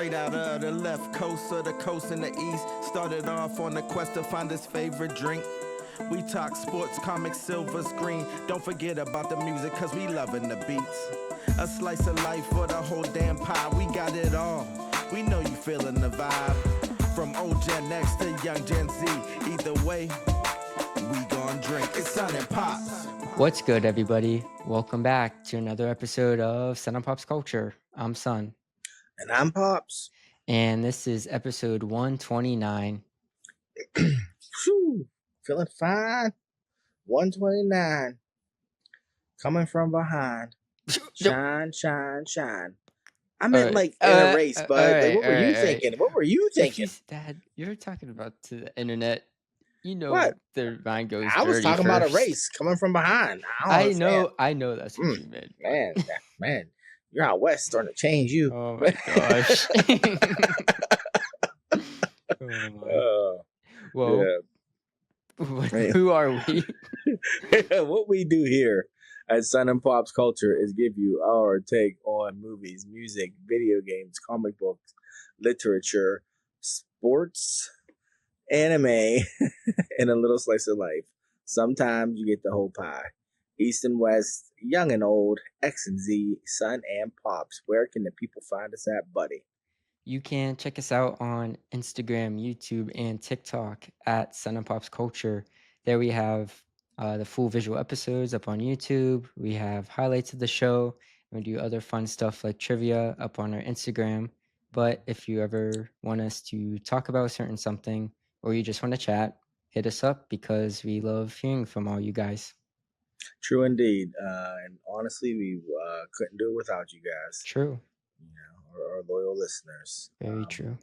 Straight out of the left coast of the coast in the east. Started off on the quest to find his favorite drink. We talk sports, comics, silver screen. Don't forget about the music, cause we loving the beats. A slice of life for the whole damn pie. We got it all. We know you feeling the vibe. From old Gen X to young Gen Z. Either way, we gon' drink. It's Sun and Pops. What's good, everybody? Welcome back to another episode of Sun and Pops Culture. I'm Sun. And I'm Pops. And this is episode 129. Whew, feeling fine. 129. Coming from behind. Shine, shine, shine. I meant Alright, in a race, bud. alright, What were you alright. thinking? What were you thinking? Dad, you're talking about to the internet. You know What? Their mind goes I was dirty talking about a first. race coming from behind. I know that's what you meant. Man, you're out west starting to change you. Oh my gosh. Oh my. Well, yeah. Who are we? What we do here at Sun and Pops Culture is give you our take on movies, music, video games, comic books, literature, sports, anime, and a little slice of life. Sometimes you get the whole pie. East and West, young and old, X and Z, Sun and Pops. Where can the people find us at, buddy? You can check us out on Instagram, YouTube, and TikTok at Sun and Pops Culture. There we have the full visual episodes up on YouTube. We have highlights of the show. We do other fun stuff like trivia up on our Instagram. But if you ever want us to talk about a certain something or you just want to chat, hit us up because we love hearing from all you guys. True indeed. And honestly, we couldn't do it without you guys. True. Our loyal listeners. Very true.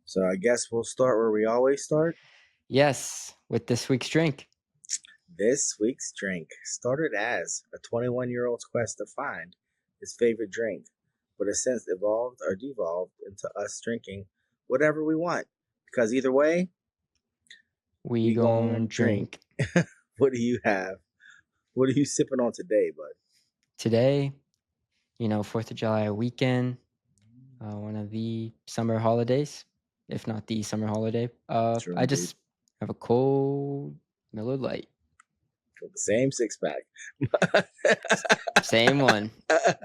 So I guess we'll start where we always start. Yes, with this week's drink. This week's drink started as a 21-year-old's quest to find his favorite drink, but has since evolved or devolved into us drinking whatever we want. Because either way, we gon' drink. What do you have? What are you sipping on today, bud? Today, 4th of July weekend, one of the summer holidays, if not the summer holiday. I just have a cold Miller Lite. With the same 6-pack. Same one.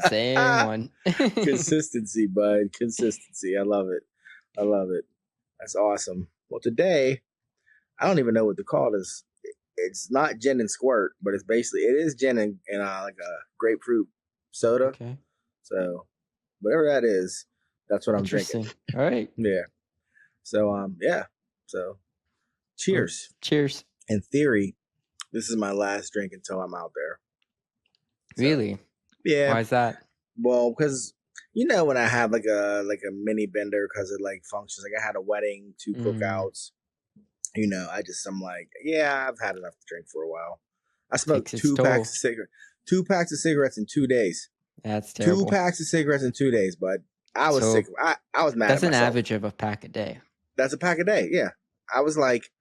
Same one. Consistency, bud. Consistency. I love it. That's awesome. Well, today, I don't even know what to call this. It's not gin and squirt, but it is gin and like a grapefruit soda. Okay. So whatever that is, that's what I'm drinking. All right. Yeah. So So cheers. Cheers. In theory, this is my last drink until I'm out there. So, really? Yeah. Why is that? Well, because when I have like a mini bender because it like functions. Like I had a wedding, 2 cookouts. I'm like, yeah, I've had enough to drink for a while. I smoked 2 packs of cigarettes in 2 days. That's terrible. 2 packs of cigarettes in 2 days, but I was sick. I was mad. That's at myself. an average of a pack a day. That's a pack a day. Yeah. I was like,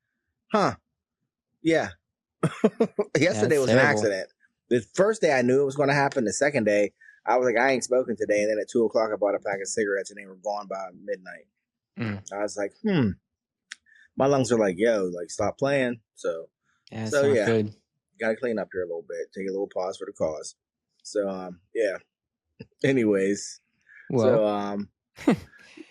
huh. Yeah. Yesterday was terrible. An accident. The first day I knew it was going to happen. The second day, I was like, I ain't smoking today. And then at 2:00, I bought a pack of cigarettes and they were gone by midnight. I was like, My lungs are like, yo, like, stop playing. So, good. Got to clean up here a little bit. Take a little pause for the cause. So, yeah. Anyways. Well. So,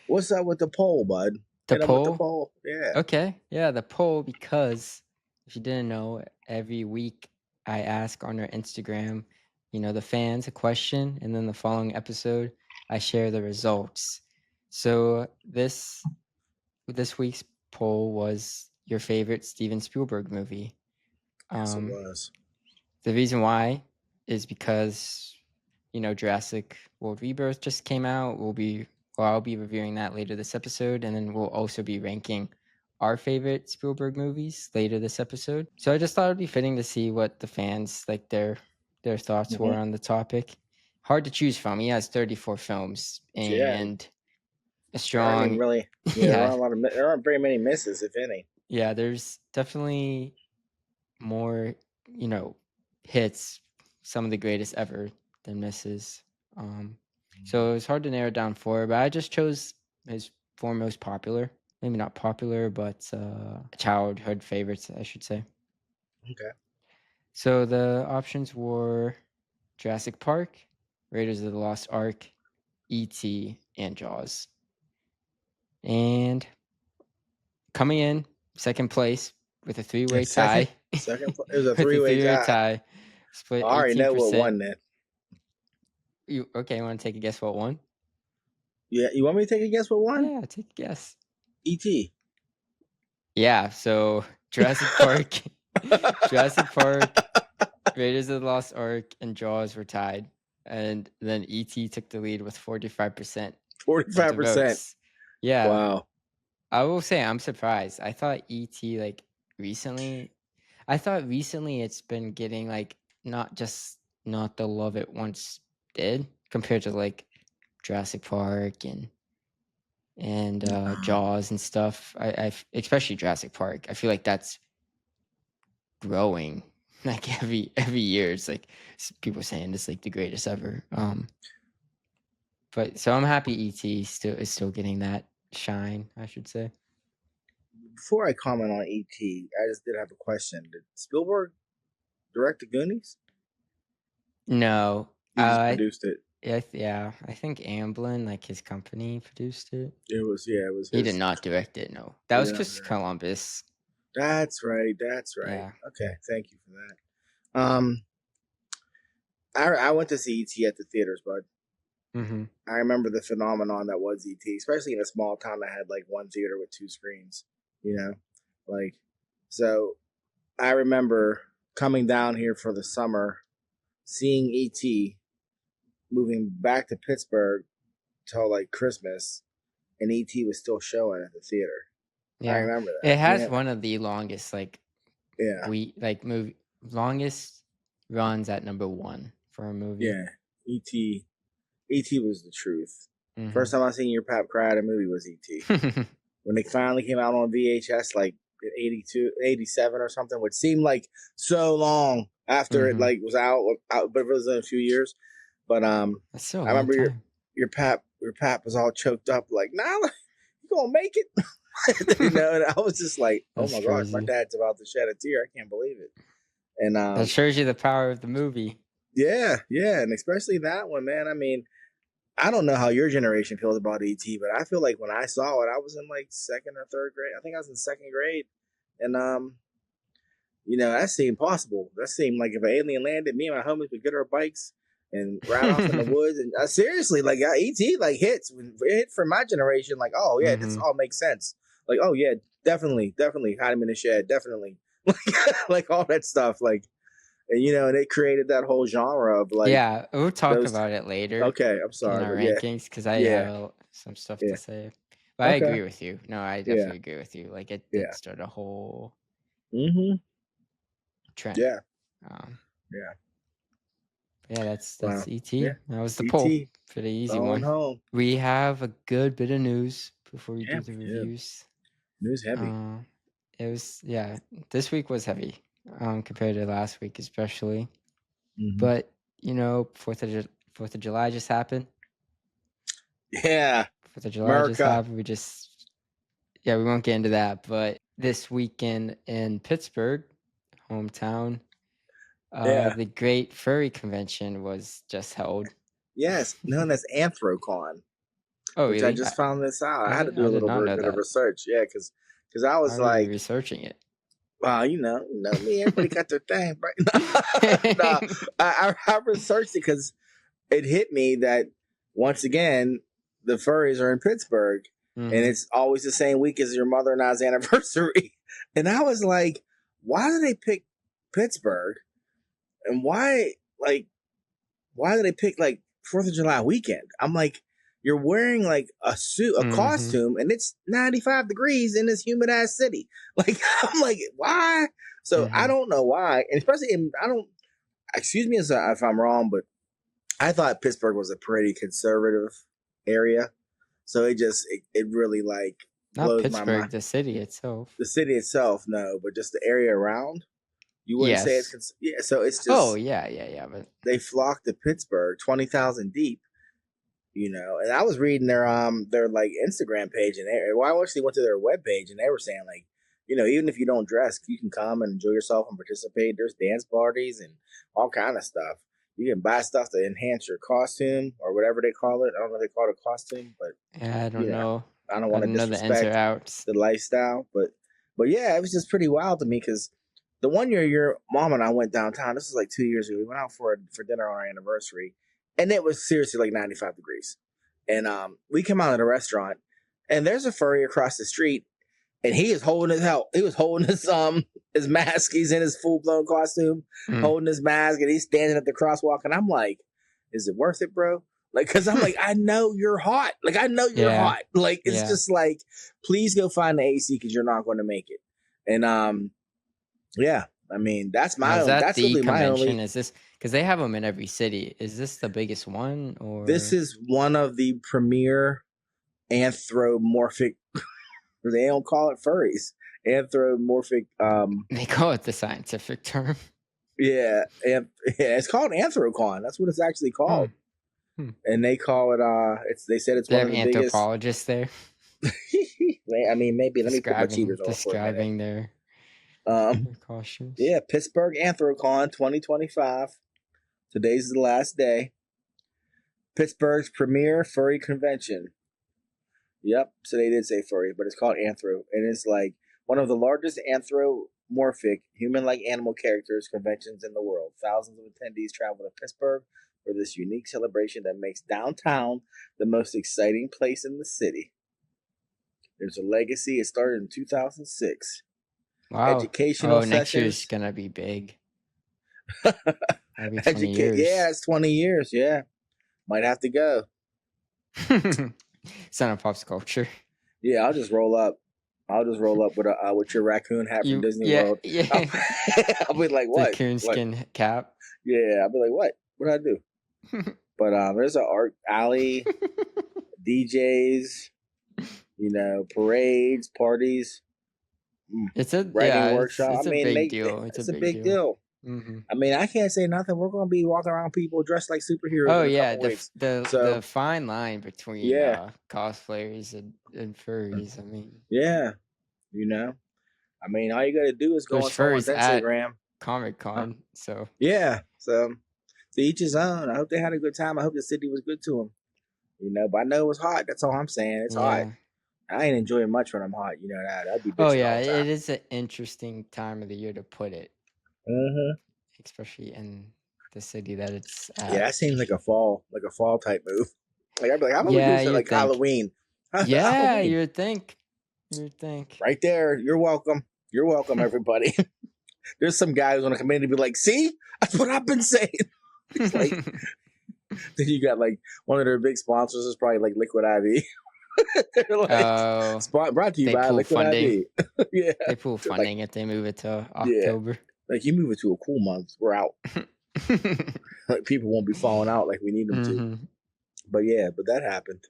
what's up with the poll, bud? The poll? Yeah. Okay. Yeah, the poll, because if you didn't know, every week I ask on our Instagram, the fans a question, and then the following episode, I share the results. So this week's poll was your favorite Steven Spielberg movie. Yes, it was. The reason why is because, Jurassic World Rebirth just came out. I'll be reviewing that later this episode, and then we'll also be ranking our favorite Spielberg movies later this episode. So I just thought it'd be fitting to see what the fans, like, their thoughts were on the topic. Hard to choose from. He has 34 films and a strong. There aren't very many misses, if any. Yeah, there's definitely more, hits, some of the greatest ever than misses. So it was hard to narrow down 4, but I just chose his four most popular. Maybe not popular, but childhood favorites, I should say. Okay. So the options were Jurassic Park, Raiders of the Lost Ark, E.T., and Jaws. And coming in second place with a three-way tie. Second. It was a With a three-way three-way tie. tie. Split I already know 18%. what won then. You want to take a guess what won? Yeah, you want me to take a guess what won? Yeah, take a guess. E.T. Yeah, so Jurassic Park, Raiders of the Lost Ark, and Jaws were tied, and then E.T. took the lead with 45%. 45%. Yeah. Wow. I will say I'm surprised. I thought E.T. recently it's been getting not the love it once did compared to Jurassic Park and Jaws and stuff. I especially Jurassic Park. I feel like that's growing every year. It's people saying it's the greatest ever. But so I'm happy E.T. is still getting that shine, I should say. Before I comment on E.T., I just did have a question. Did Spielberg direct the Goonies? No. He just produced it. Yeah, I think Amblin, his company, produced it. It was his. He did not direct it, no. That was Chris Columbus. That's right. Yeah. Okay, thank you for that. I went to see E.T. at the theaters, bud. Mm-hmm. I remember the phenomenon that was E.T., especially in a small town that had one theater with two screens, so I remember coming down here for the summer, seeing E.T., moving back to Pittsburgh till Christmas, and E.T. was still showing at the theater. Yeah. I remember that. It has one of the longest movie longest runs at number one for a movie. Yeah. E.T. was the truth. Mm-hmm. First time I seen your pap cry at a movie was E.T. When it finally came out on VHS, in 82, 87 or something, which seemed so long after it was out, but it was in a few years. But I remember your pap was all choked up, nah, you gonna make it? And I was just oh That's my crazy. gosh, my dad's about to shed a tear. I can't believe it. And that shows you the power of the movie. Yeah, and especially that one, man. I mean, I don't know how your generation feels about E.T., but I feel like when I saw it, I was in second or third grade. I think I was in second grade, and that seemed possible. That seemed like if an alien landed, me and my homies would get our bikes and ride off in the woods. And seriously, E.T. hits when it hit for my generation. Oh yeah, this all makes sense. Oh yeah, definitely hide him in the shed, definitely all that stuff. And they created that whole genre of yeah, we'll talk about it later. Okay, I'm sorry. In our rankings, because I have some stuff to say. But I agree with you. No, I definitely agree with you. It did start a whole trend. Yeah. That's E.T. Yeah. That was the poll for the easy one. Home. We have a good bit of news before we do the reviews. News heavy. It was this week was heavy compared to last week especially. But 4th of July just happened. Yeah. 4th of July just happened. We won't get into that, but this weekend in Pittsburgh, hometown, the Great Furry Convention was just held. Yes, known as Anthrocon. Oh, which really? I just found this out. I had to do a little bit of research. Yeah, because I was researching it. Well, you know me. Everybody got their thing, right? No, I researched it because it hit me that once again the furries are in Pittsburgh, and it's always the same week as your mother and I's anniversary. And I was like, why do they pick Pittsburgh? And why do they pick 4th of July weekend? I'm like, you're wearing a suit, a costume, and it's 95 degrees in this humid ass city. I'm like, why? So I don't know why. And especially excuse me if I'm wrong, but I thought Pittsburgh was a pretty conservative area. So it really blows Pittsburgh, my mind. the city itself. The city itself, no, but just the area around. You wouldn't say it's so it's just yeah. But they flock to Pittsburgh, 20,000 deep, You know, and I was reading their like Instagram page, and I actually went to their webpage, and they were saying like, you know, even if you don't dress, you can come and enjoy yourself and participate. There's dance parties and all kind of stuff. You can buy stuff to enhance your costume or whatever they call it. I don't know if they call it a costume, but Yeah, I don't you know, know. I don't I want to don't know the ins or disrespect outs. the lifestyle, but yeah, it was just pretty wild to me because the one year your mom and I went downtown. This was like 2 years ago. We went out for dinner on our anniversary, and it was seriously like 95 degrees. And we come out of the restaurant, and there's a furry across the street, and he is holding he was holding his mask. He's in his full blown costume, holding his mask, and he's standing at the crosswalk. And I'm like, is it worth it, bro? Like, cause I'm like, I know you're hot. Like, I know you're hot. Like, it's just like, please go find the AC because you're not going to make it. And yeah, I mean, that's my Is own. that That's the really my convention? only. Is this because they have them in every city? Is this the biggest one, or This is one of the premier anthropomorphic. They don't call it furries. Anthropomorphic. They call it the scientific term. Yeah, it's called Anthrocon. That's what it's actually called. And they call it. They said it's they one have of the biggest. Anthropologists there. I mean, maybe let me put my cheaters on for a minute. Describing their costumes. Yeah, Pittsburgh Anthrocon 2025. Today's the last day. Pittsburgh's premier furry convention. Yep, so they did say furry, but it's called Anthro, and it's like one of the largest anthropomorphic human-like animal characters conventions in the world. Thousands of attendees travel to Pittsburgh for this unique celebration that makes downtown the most exciting place in the city. There's a legacy. It started in 2006. Wow. Educational sessions. Next year's gonna be big. Maybe 20 years. Yeah, it's 20 years. Yeah, might have to go. Son of Pop's culture. Yeah, I'll just roll up with your raccoon hat from Disney World. Yeah. I'll be like, what? The coonskin cap. Yeah, I'll be like, what? What did I do? But there's an art alley, DJs, you know, parades, parties. It's a writing workshop. It's a big deal. It's a big deal. Mm-hmm. I mean, I can't say nothing. We're going to be walking around people dressed like superheroes. Oh yeah, the fine line between cosplayers and furries. I mean, yeah, you know, I mean, all you got to do is go on someone's Instagram, Comic-Con. So yeah, so to each his own. I hope they had a good time. I hope the city was good to them. You know, but I know it was hot. That's all I'm saying. It's hot. I ain't enjoying much when I'm hot. You know that. I'd be bitching all the time. It is an interesting time of the year to put it. Mm-hmm. Especially in the city that it's at. Yeah, that seems like a fall type move. Like I'd be like, I'm gonna do something like Halloween. Yeah, Halloween. you would think. Right there. You're welcome. You're welcome, everybody. There's some guy who's gonna come in and be like, see? That's what I've been saying. It's like then you got like one of their big sponsors is probably like Liquid IV. They're like brought to you by Liquid IV. Yeah. They pull funding if they move it to October. Yeah. Like you move it to a cool month, we're out. Like people won't be falling out like we need them to. But yeah, but that happened.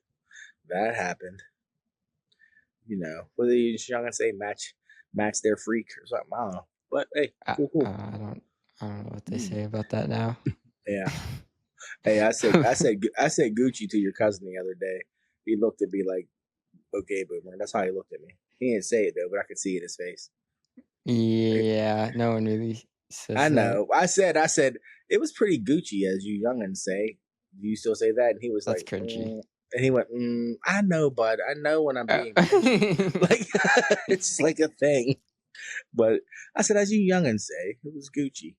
You know, whether you're gonna say match their freak or something, I don't know. But hey, cool. I don't know what they say about that now. Yeah. Hey, I said Gucci to your cousin the other day. He looked at me like, okay, boomer. That's how he looked at me. He didn't say it though, but I could see it in his face. Yeah, no one really says I know. That. I said it was pretty Gucci, as you youngins say. Do you still say that? And he was That's like, cringy. And he went, I know, bud. I know when I'm being like it's like a thing. But I said, as you youngins say, it was Gucci.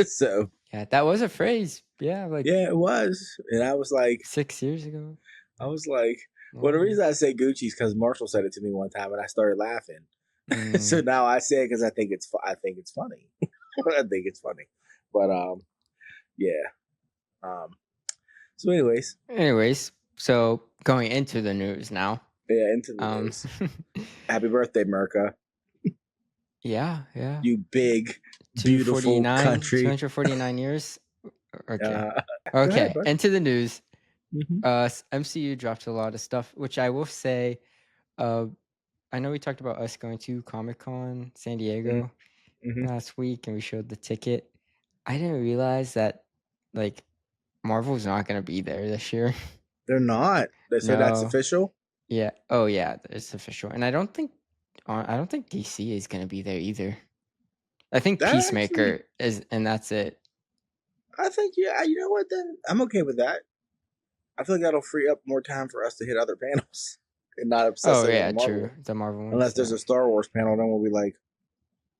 So yeah, that was a phrase. Yeah, it was. And I was like 6 years ago. I was like, well, the reason I say Gucci is because Marshall said it to me one time, and I started laughing. So now I say it because I think it's funny. I think it's funny. But yeah. So anyways, so going into the news now. Yeah, into the news. Happy birthday, America. Yeah. You big, beautiful country. 249 years. Okay. Into the news. MCU dropped a lot of stuff, which I will say, I know we talked about us going to Comic-Con San Diego last week, and we showed the ticket. I didn't realize that, like, Marvel's not going to be there this year. They're not. They said that's No. official. Yeah. Oh yeah, it's official. And I don't think DC is gonna be there either. I think That actually, Peacemaker is, and that's it. I think, yeah, you know what? Then I'm okay with that. I feel like that'll free up more time for us to hit other panels and not obsess Oh over yeah, the Marvel. true. The Marvel ones. Unless there's Yeah. a Star Wars panel, then we'll be like,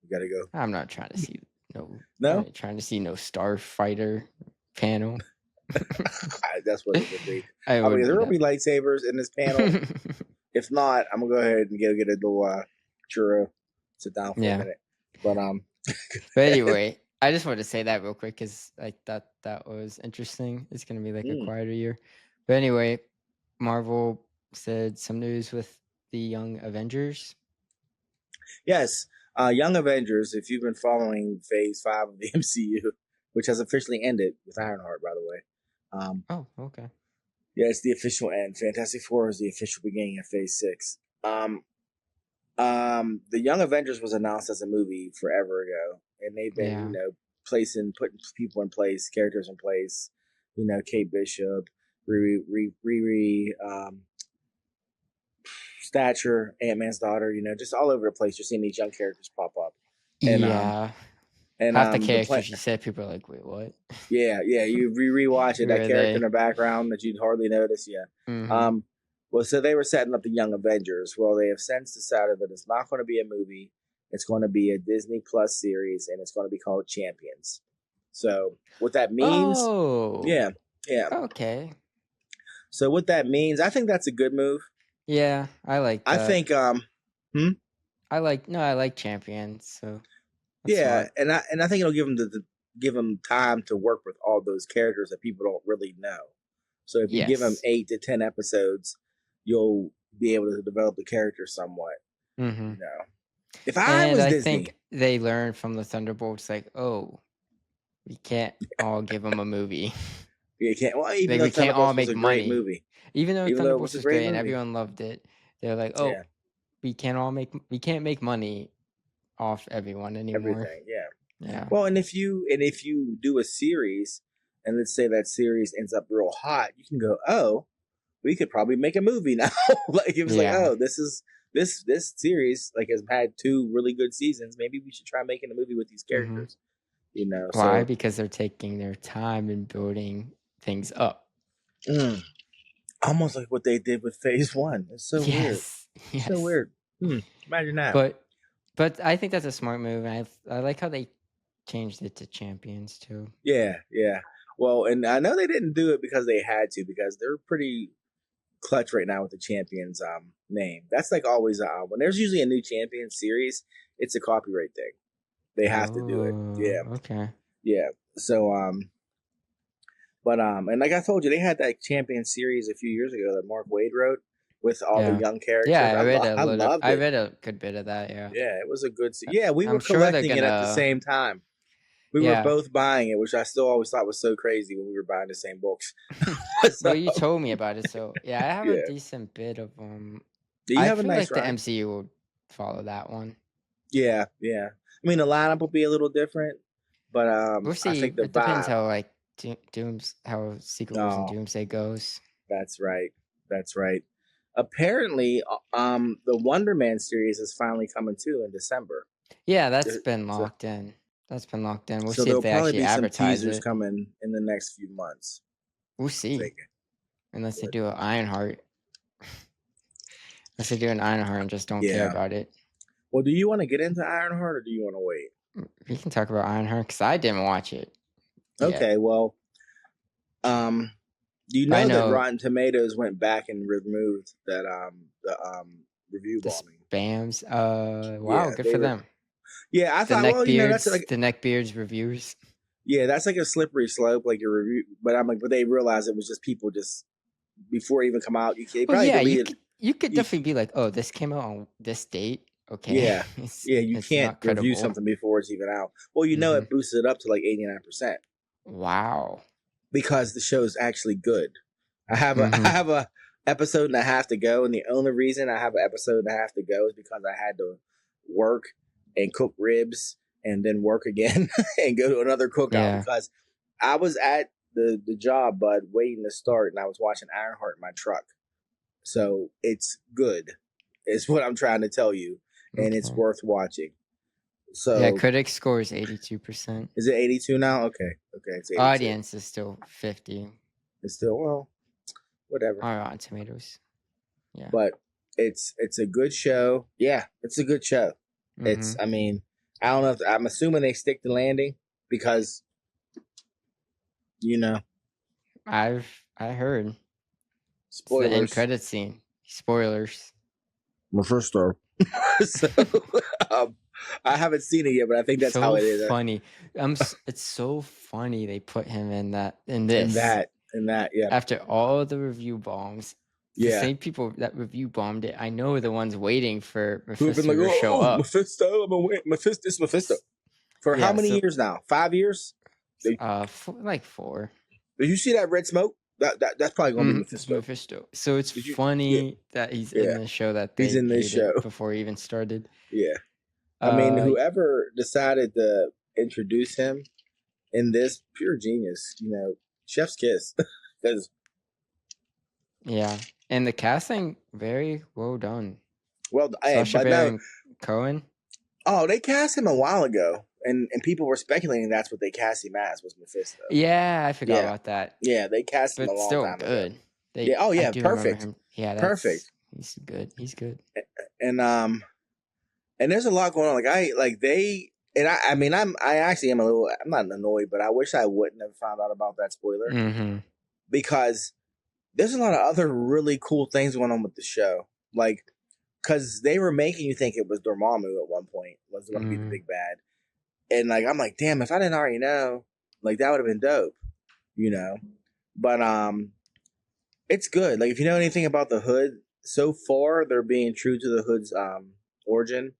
we gotta go. I'm not trying to see I No, ain't trying to see no Starfighter panel. that's what it would be. I I mean, would there will be be lightsabers in this panel. that. If not, I'm gonna go ahead and get a little churro, sit down for Yeah. a minute. But But anyway, I just wanted to say that real quick because like that was interesting. It's gonna be like a quieter year. But anyway, Marvel said some news with the Young Avengers. yes, Young Avengers. If you've been following Phase 5 of the MCU, which has officially ended with Ironheart, by the way. Oh, okay. Yeah, it's the official end. Fantastic Four is the official beginning of Phase 6. The Young Avengers was announced as a movie forever ago, and they've been, putting people in place, characters in place. Kate Bishop, Riri, Stature, Ant-Man's daughter. Just all over the place. You're seeing these young characters pop up. And, yeah. And half the characters you said, people are like, "Wait, what?" Yeah. You rewatch it. That character in the background that you'd hardly notice. Yeah. Mm-hmm. Well, so they were setting up the Young Avengers. Well, they have since decided that it's not going to be a movie. It's going to be a Disney Plus series, and it's going to be called Champions. So what that means? Oh. Yeah. Okay. So what that means, I think that's a good move. Yeah, I like that. I think. I like Champions. So. Yeah, and I think it'll give them time to work with all those characters that people don't really know. So if you give them 8 to 10 episodes, you'll be able to develop the character somewhat. Mm-hmm. If I was Disney, think they learned from the Thunderbolts, like, oh, we can't all give them a movie. You can't. Well, even like, we can't all make money. Movie. Even though Thunderbolts was great and everyone loved it, they're like, oh, we can't make money off everyone anymore. Everything, yeah. Well, and if you do a series, and let's say that series ends up real hot, you can go, oh, we could probably make a movie now. Like it was like, oh, this series has had 2 really good seasons. Maybe we should try making a movie with these characters. Mm-hmm. Why? Because they're taking their time and building things up. Almost like what they did with Phase 1. It's so weird. Yes. So weird. Imagine that. But I think that's a smart move, and I like how they changed it to Champions too. Yeah. Well, and I know they didn't do it because they had to, because they're pretty clutch right now with the Champions name. That's like always when there's usually a new Champions series, it's a copyright thing. They have to do it. Yeah. Okay. Yeah. So but and like I told you, they had that Champions series a few years ago that Mark Waid wrote with all the young characters. Yeah, I read a good bit of that. Yeah, it was a good. Yeah, we were collecting it at the same time. We were both buying it, which I still always thought was so crazy when we were buying the same books. Well, you told me about it, so I have a decent bit of I feel like the MCU will follow that one. Yeah. I mean, the lineup will be a little different, but we'll see. I think it depends how how Secret Wars and Doomsday goes. That's right. Apparently, the Wonder Man series is finally coming too in December. Yeah, that's been locked in. We'll see if they actually advertise it. Some teasers coming in the next few months. We'll see. Unless they do an Ironheart. Unless they do an Ironheart and just don't care about it. Well, do you want to get into Ironheart or do you want to wait? We can talk about Ironheart because I didn't watch it. Okay, well, you know that Rotten Tomatoes went back and removed that the review bombing. Spams. Wow, good for them. Yeah, I thought, that's like the Neckbeards reviews. Yeah, that's like a slippery slope, like your review. But but they realized it was just people just before it even come out. You could definitely be like, oh, this came out on this date. Okay. Yeah, you can't review something before it's even out. Well, it boosted it up to like 89%. Wow. Because the show's actually good. I have a episode and a half to go, and the only reason I have an episode and a half to go is because I had to work and cook ribs and then work again and go to another cookout because I was at the job, bud, waiting to start, and I was watching Ironheart in my truck. So it's good, is what I'm trying to tell you, and it's Okay. worth watching. So Yeah, critic score is 82%. is it 82 now? Okay, it's 82. Audience is still 50 It's still, well, whatever. on Rotten Tomatoes. Yeah. But it's a good show. Yeah, it's a good show. It's, Mhm. I mean, I don't know. I'm assuming they stick the landing because, you know, I heard it's the end spoilers. credit scene. Spoilers. Mephisto. So I haven't seen it yet, but I think that's so how it is. Funny. It's so funny they put him in this. In that, yeah. After all the review bombs, the Yeah. same people that review bombed it, I know are the ones waiting for Who've Mephisto been like, to show up. Mephisto, I'm gonna win. Mephisto, it's Mephisto. For how many years now? 5 years? Like 4. Did you see that red smoke? That's probably gonna be Mephisto. Mephisto. So it's funny that he's in the show that they he's in this show before he even started. Yeah. I mean, whoever decided to introduce him in this, pure genius, chef's kiss. Because yeah, and the casting very well done. Well, Sacha Baron Cohen. Oh, they cast him a while ago, and people were speculating that's what they cast him as, was Mephisto. Yeah, I forgot about that. Yeah, they cast him a long time good. Ago. Perfect. Yeah, perfect. He's good. He's good. And there's a lot going on. I actually am I'm not annoyed, but I wish I wouldn't have found out about that spoiler. Mm-hmm. Because there's a lot of other really cool things going on with the show. Like, because they were making you think it was Dormammu at one point was going to be the big bad. And, I'm like, damn, if I didn't already know, that would have been dope, But it's good. Like, if you know anything about the Hood, so far they're being true to the Hood's origin.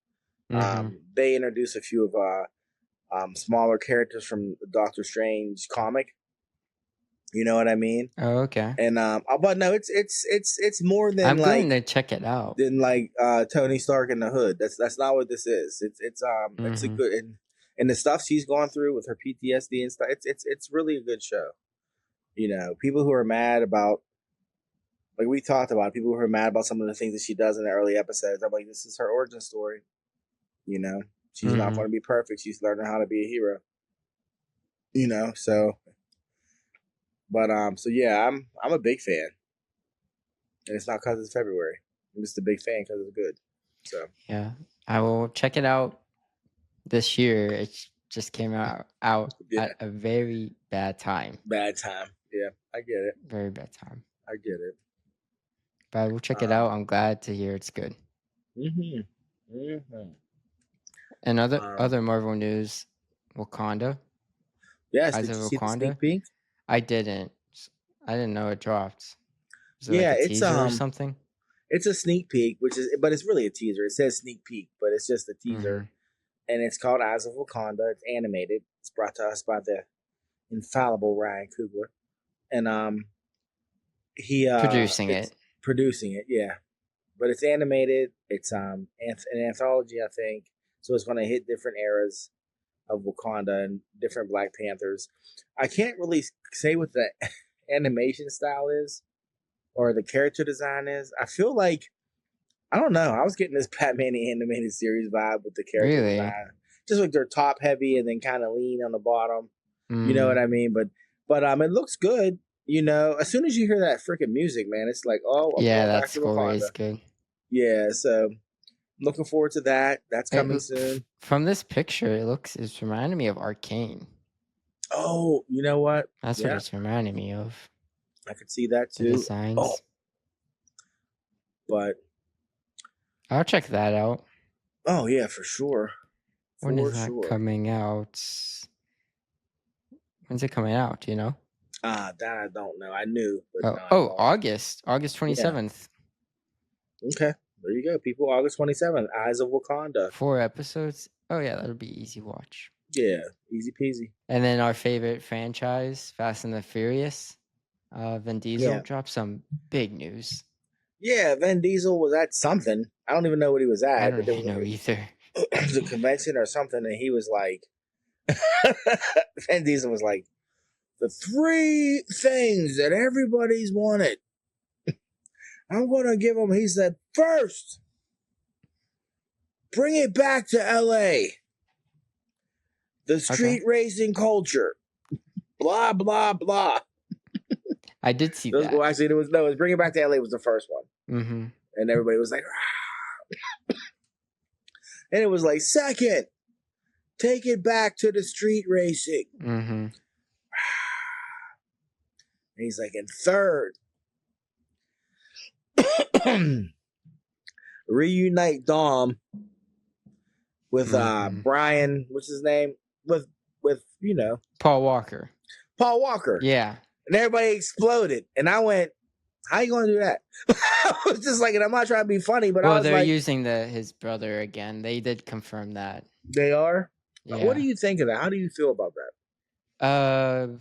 They introduce a few of smaller characters from the Doctor Strange comic. You know what I mean? Oh, okay. And but no, it's more than I'm going to check it out. Than Tony Stark in the Hood. That's not what this is. It's a good and the stuff she's gone through with her PTSD and stuff. It's really a good show. People who are mad about, like we talked about, people who are mad about some of the things that she does in the early episodes. I'm like, this is her origin story. She's not going to be perfect. She's learning how to be a hero. So. But so yeah, I'm a big fan, and it's not because it's February. I'm just a big fan because it's good. So yeah, I will check it out this year. It just came out at a very bad time. Bad time. Yeah, I get it. Very bad time. I get it. But I will check it out. I'm glad to hear it's good. And other Marvel news, Wakanda. Yes, Eyes did of you see Wakanda? the sneak peek? I didn't know it dropped. Is it Yeah, like a it's teaser or something? It's a sneak peek, but it's really a teaser. It says sneak peek, but it's just a teaser, and it's called Eyes of Wakanda. It's animated. It's brought to us by the infallible Ryan Coogler, and he producing it. Yeah, but it's animated. It's an anthology, I think, so it's going to hit different eras of Wakanda and different Black Panthers. I can't really say what the animation style is or the character design is. I feel like, I don't know, I was getting this Batman animated series vibe with the character design. Just like they're top heavy and then kind of lean on the bottom. You know what I mean? But it looks good. As soon as you hear that freaking music, man, it's like, oh, yeah, that score is good. Yeah, so looking forward to that. That's coming soon. From this picture, it's reminding me of Arcane. Oh, you know what? That's what it's reminding me of. I could see that too. The designs. Oh. But I'll check that out. Oh yeah, for sure. When is that coming out? When's it coming out? Do you know? That I don't know. I knew. But August 27th. Yeah. Okay. There you go, people. August 27th, Eyes of Wakanda. 4 episodes. Oh, yeah, that'll be easy watch. Yeah, easy peasy. And then our favorite franchise, Fast and the Furious. Vin Diesel dropped some big news. Yeah, Vin Diesel was at something. I don't even know what he was at. I don't even know either. It was a convention or something, and he was like... Vin Diesel was like, the 3 things that everybody's wanted. I'm going to give him, he said, first, bring it back to LA. The street racing culture. Blah, blah, blah. I did see that. Well, actually, it was Bring It Back to LA was the first one. Mm-hmm. And everybody was like, and it was like, second, take it back to the street racing. Mm-hmm. And he's like, and third, reunite Dom with Brian, what's his name? With Paul Walker. Paul Walker. Yeah. And everybody exploded. And I went, how you going to do that? I was just like, and I'm not trying to be funny, but I was they're like, using his brother again. They did confirm that. They are? Yeah. What do you think of that? How do you feel about that?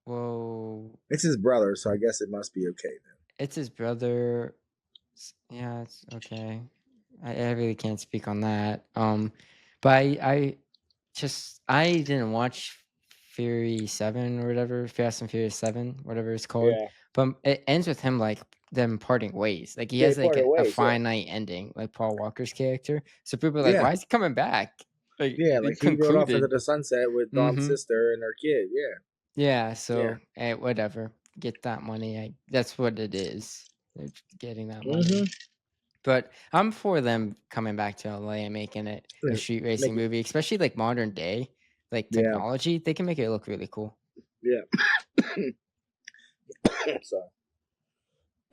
Well, it's his brother, so I guess it must be okay then. It's his brother. Yeah, it's okay. I really can't speak on that. But I didn't watch Fury 7 or whatever, Fast and Furious 7, whatever it's called. Yeah. But it ends with him like them parting ways. Like he has like a finite ending, like Paul Walker's character. So people are like, why is he coming back? Like, like he rode off into the sunset with Dom's sister and her kid. Yeah. Yeah. So whatever, get that money. That's what it is. They're getting that money. But I'm for them coming back to LA and making it a street racing movie, especially like modern day, like technology. They can make it look really cool. Yeah. So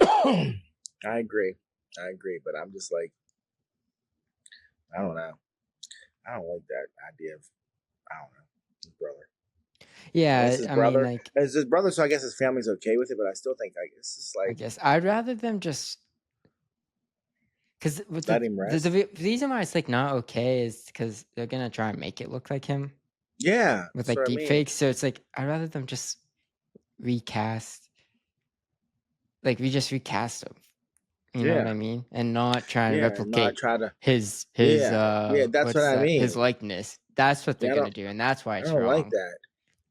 I agree, but I'm just like, I don't know. I don't like that idea of, his brother. Yeah, I mean, like, it's his brother, so I guess his family's okay with it. But I still think it's just like, I guess I'd rather them just. Because the reason why it's like not okay is because they're gonna try and make it look like him. Yeah, with like deep fakes. So it's like I'd rather them just recast. Like we just recast him. You know what I mean? And not try and replicate his that's what I mean. His likeness. That's what they're gonna do, and that's why it's wrong. I don't like that.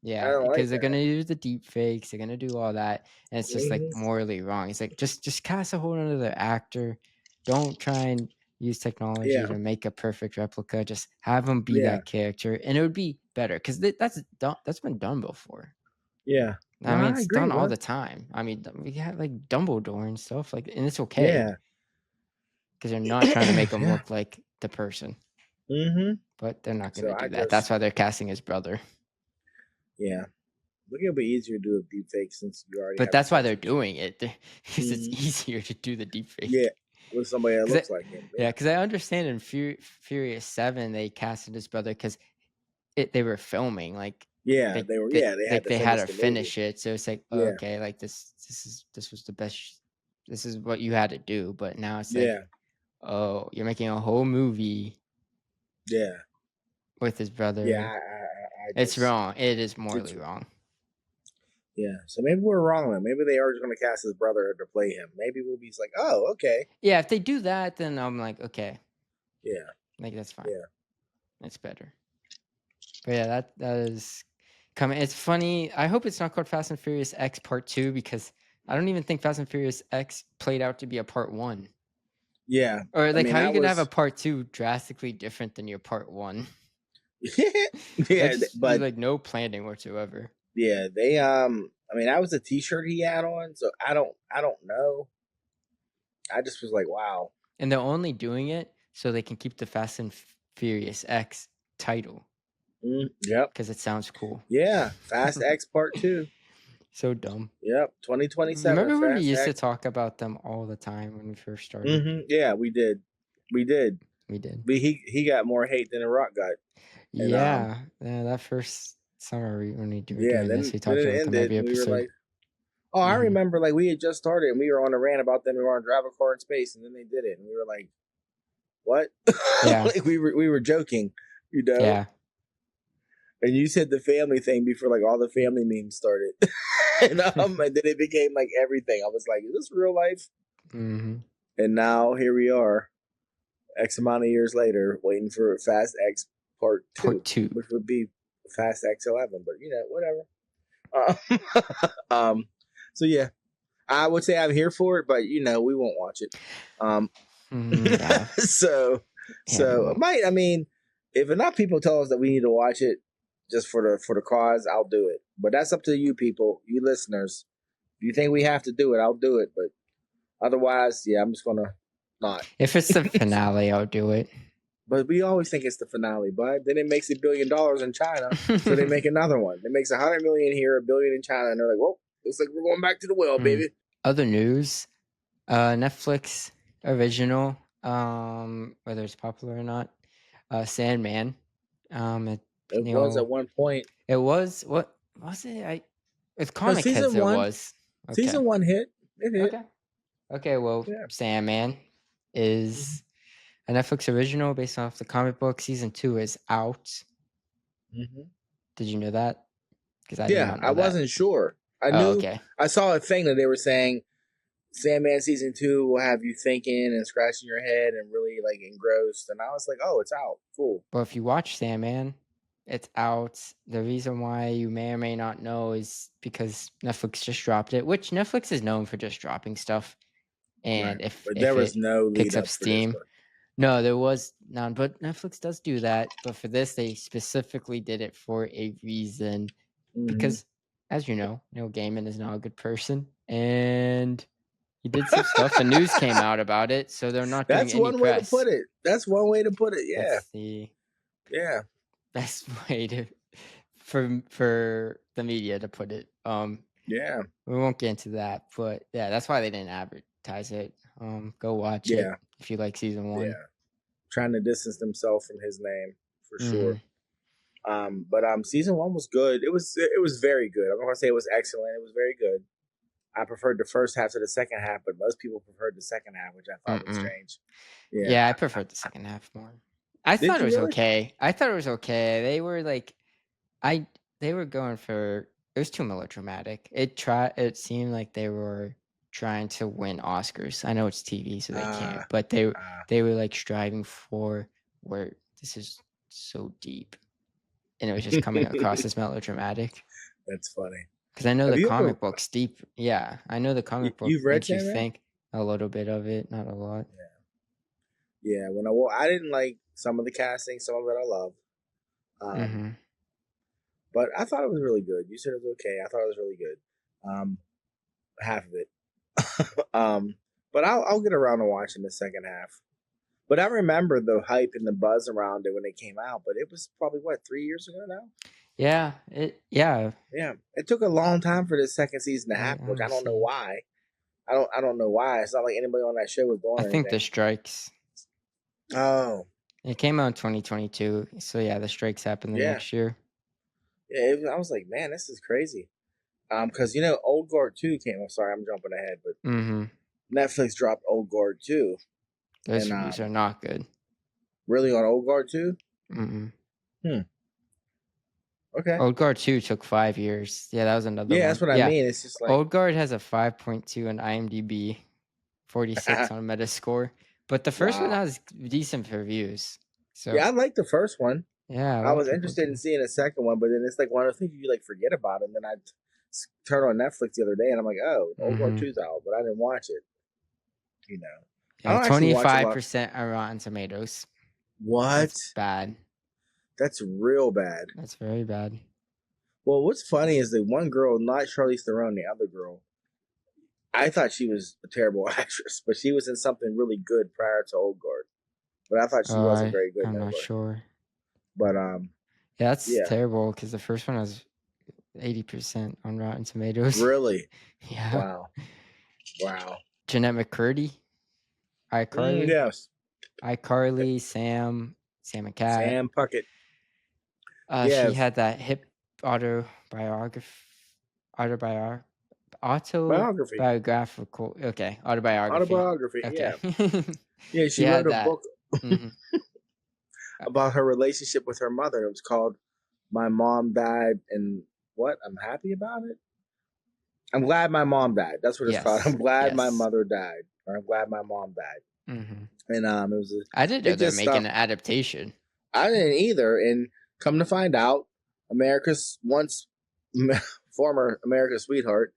Yeah, because they're gonna use the deep fakes. They're gonna do all that, and it's just like morally wrong. It's like just cast a whole other actor. Don't try and use technology to make a perfect replica. Just have him be that character, and it would be better because that's been done before. Yeah, I mean, it's done all the time. I mean, we have like Dumbledore and stuff like, and it's okay. Yeah, because they're not trying to make him look like the person. But they're not going to do that. That's why they're casting his brother. Yeah. Look, it'll be easier to do a deep fake since you already. But that's why they're doing it, because it's easier to do the deep fake. Yeah, with somebody that looks like him. Yeah, because I understand in Furious 7 they casted his brother because they were filming like. Yeah, they had to finish it, so it's like okay, like this was the best. This is what you had to do, but now it's like, oh, you're making a whole movie. Yeah. With his brother. Yeah, it's wrong. It is morally wrong. Yeah, so maybe we're wrong then. Maybe they are just going to cast his brother to play him. Maybe we'll be like, oh, okay. Yeah, if they do that, then I'm like, okay. Yeah. Like, that's fine. Yeah. It's better. But yeah, that is coming. It's funny. I hope it's not called Fast and Furious X Part 2 because I don't even think Fast and Furious X played out to be a Part 1. Yeah. Or like, how are you going to have a Part 2 drastically different than your Part 1? Yeah, but like no planning whatsoever. Yeah, they I mean, that was a T-shirt he had on, so I don't know. I just was like, wow. And they're only doing it so they can keep the Fast and Furious X title. Yep, because it sounds cool. Yeah, Fast X Part 2. So dumb. Yep, 2027. Remember when we used to talk about them all the time when we first started? Yeah, we did. We did. He got more hate than The Rock got. And, yeah, that first summer when we doing this, we talked about them every episode. Like, I remember like we had just started and we were on a rant about them. We were on Drive a Car in Space, and then they did it, and we were like, "What?" Yeah, like we were joking, you know. Yeah. And you said the family thing before, like all the family memes started, and then it became like everything. I was like, "Is this real life?" And now here we are, X amount of years later, waiting for Fast X Part 2, which would be Fast X 11. But whatever. So yeah, I would say I'm here for it, but we won't watch it. Yeah. So I mean, if enough people tell us that we need to watch it just for the cause, I'll do it. But that's up to you people, you listeners. If you think we have to do it, I'll do it. But otherwise, yeah, I'm just gonna not. If it's the finale, I'll do it. But we always think it's the finale, but then it makes $1 billion in China, so they make another one. It makes 100 million here, $1 billion in China, and they're like, "Well, looks like we're going back to the well, baby." Other news, Netflix original, whether it's popular or not, Sandman. It was at one point. It was, what was it? With comic season heads, it one- was. Okay. Season 1 hit. It hit. Okay. Well, Yeah. Sandman is a Netflix original based off the comic book. Season 2 is out. Mm-hmm. Did you know that? Because I wasn't sure. I knew. Okay. I saw a thing that they were saying Sandman season 2 will have you thinking and scratching your head and really like engrossed. And I was like, oh, it's out. Cool. Well, if you watch Sandman, it's out. The reason why you may or may not know is because Netflix just dropped it, which Netflix is known for just dropping stuff. And Right. But there was no lead picks up up for steam. this one. No, there was none. But Netflix does do that. But for this, they specifically did it for a reason. Mhm. Because, as you know, Neil Gaiman is not a good person. And he did some stuff. The news came out about it. So they're not doing That's any one press. way to put it. That's one way to put it. Yeah. That's the Yeah. best way to for the media to put it. Yeah. We won't get into that, but yeah, that's why they didn't advertise it. Go watch it Yeah. if you like season 1. Yeah. Trying to distance themselves from his name for Mhm. sure. But season 1 was good. It was very good. I'm not gonna say it was excellent. It was very good. I preferred the first half to the second half, but most people preferred the second half, which I thought was strange. Yeah, I preferred the second half more. I Did thought it you was really? okay. They were like, they were going for, it was too melodramatic. It seemed like they were trying to win Oscars. I know it's TV, so they can't, but they were like striving for where this is so deep, and it was just coming across as melodramatic. That's funny. Because I know Have the you ever- comic book's deep. Yeah, I know the comic book you've read makes you Sandman? think a little bit of it, not a lot. Yeah, when I didn't like some of the casting, some of it I loved. Mhm. But I thought it was really good. You said it was okay. I thought it was really good. Half of it. But I'll get around to watching the second half. But I remember the hype and the buzz around it when it came out. But it was probably 3 years ago now. Yeah, Yeah, it took a long time for this second season to happen, which I don't know honestly. why. I don't know why. It's not like anybody on that show was doing I think the anything. strikes. Oh, It came out in 2022, so yeah, the strikes happened the Yeah. next year. yeah. I was like, man, this is crazy. Because Old Guard 2 came. I'm sorry, I'm jumping ahead, but Mm-hmm. Netflix dropped Old Guard 2. Those And, reviews are not good. Really on Old Guard 2? Mm-mm. Okay. Old Guard 2 took 5 years. Yeah, that was another one. That's what I mean. It's just like Old Guard has a 5.2 on IMDb, 46 on Metascore, but the first one Wow. has decent reviews. So I liked the first one. yeah, a I lot of was people interested in do. seeing a second one, but then it's like one of those things you like forget about, and then I turned on Netflix the other day, and I'm like, oh, Old Guard 2's out, but I didn't watch it. I Yeah, don't actually watch a lot. 25% on Rotten Tomatoes. What? That's bad. That's real bad. That's very bad. Well, what's funny is the one girl, not Charlize Theron, the other girl, I thought she was a terrible actress, but she was in something really good prior to Old Guard. But I thought she wasn't very good. I'm in not Old Guard. sure. But Yeah, that's terrible because the first one has 80% on Rotten Tomatoes. really, Yeah. wow. Jeanette McCurdy, iCarly, Yes, iCarly, Sam and Cat. Sam Puckett. She had that hip autobiography. Autobiographical. Okay, autobiography. Yeah. Okay. Yeah, she had wrote a that. book Mhm. about her relationship with her mother. It was called "My Mom Died," and what? I'm happy about it. I'm glad my mom died. That's what it's Yes, called. I'm glad my yes. mother died, or I'm glad my mom died. Mhm. And it was. I didn't know it they're just making stopped- an adaptation. I didn't either. And come to find out, America's once former America's sweetheart,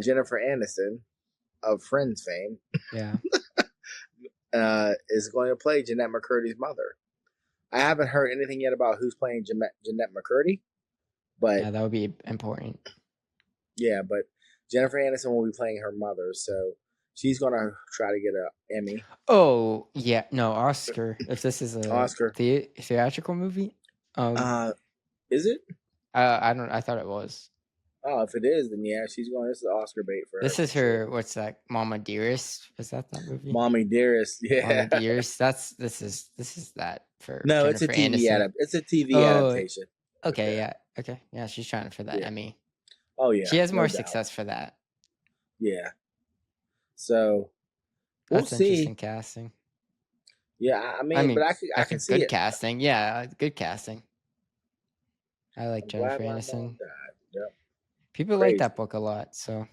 Jennifer Aniston of Friends fame, Yeah. is going to play Jeanette McCurdy's mother. I haven't heard anything yet about who's playing Jeanette McCurdy, but Yeah, that would be important. yeah, but Jennifer Aniston will be playing her mother, so she's gonna try to get an Emmy. Oh, yeah. No, Oscar. If this is a Oscar. theatrical movie. Is it? I thought it was. Oh, if it is, then yeah, she's going. This is Oscar bait for her. This is for her. sure. What's that? Mama Dearest. Was that movie? Mommy Dearest. Yeah. Mama Dearest. This is that for No, Jennifer it's a TV Aniston. It's a TV adaptation. Okay, yeah. Okay. Yeah, she's trying for that Emmy. Oh yeah. She has more doubt. success for that. Yeah. So we'll That's see. interesting casting. Yeah, I mean, but I can see good it. casting. Yeah, good casting. I like Jennifer glad my Aniston. mom died. Yep. People Crazy. like that book a lot, so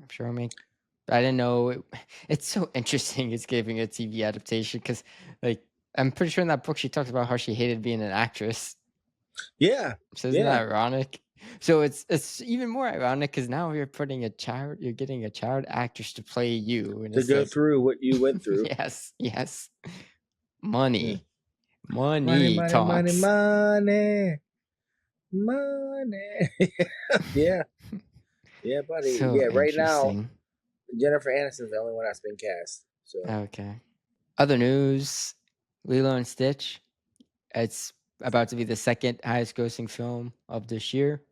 I'm sure I didn't know it's so interesting. It's giving a TV adaptation because, like, I'm pretty sure in that book she talks about how she hated being an actress. Yeah. So isn't that ironic? So it's even more ironic because now you're getting a child actress to play you and to go through what you went through. Yes. Money. Money talks. Money. Yeah. Yeah, buddy. So yeah, right now interesting. Jennifer Aniston's the only one that's been cast. So Okay. Other news, Lilo and Stitch. It's about to be the second highest grossing film of this year.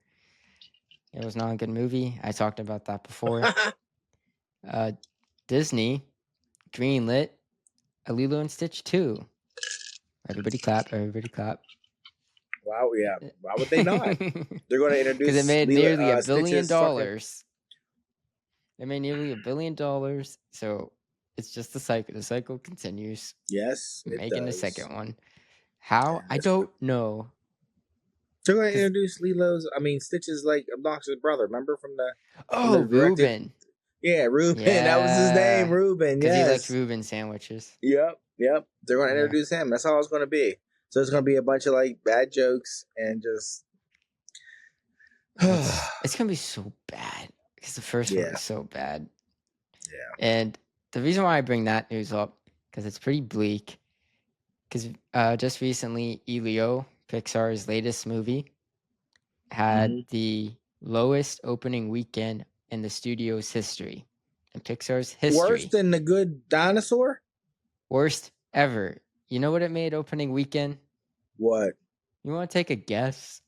It was not a good movie. I talked about that before. Disney greenlit a Lilo and Stitch 2. Everybody clap. Wow, yeah. Why would they not? They're going to introduce because it made nearly $1 billion. Stitch's It made nearly $1 billion. So it's just the cycle. The cycle continues. Yes, making the second one. How? I don't know. They're going to introduce Stitch's like obnoxious brother. Remember from the Reuben. Yeah, Reuben. Yeah. That was his name, Reuben. Because he likes Reuben sandwiches. Yep. They're going to introduce him. That's how it's going to be. So it's going to be a bunch of like bad jokes and just. It's going to be so bad because the first one was so bad. Yeah. And the reason why I bring that news up because it's pretty bleak. Because just recently, Elio, Pixar's latest movie, had the lowest opening weekend in the studio's history. In Pixar's history. Worse than The Good Dinosaur? Worst ever. You know what it made opening weekend? What? You want to take a guess?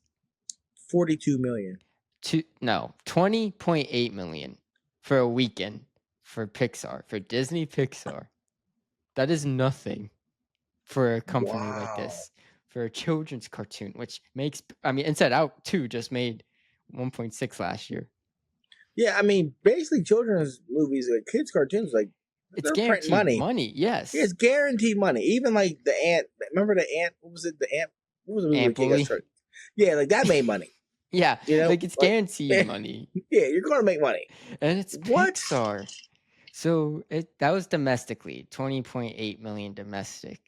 42 million. 20.8 million for a weekend for Pixar, for Disney Pixar. That is nothing for a company like this, for a children's cartoon, which makes, Inside Out 2 just made 1.6 last year. Yeah, basically children's movies, like kids' cartoons, like it's guaranteed money. Yes, yeah, it's guaranteed money. Even like the Ant. Remember the Ant? What was it? The Ant. What was the movie? Ant Bully? Yeah, like that made money. Yeah, like it's guaranteed money. Yeah, you're gonna make money, and it's Pixar. So that was domestically 20.8 million domestic.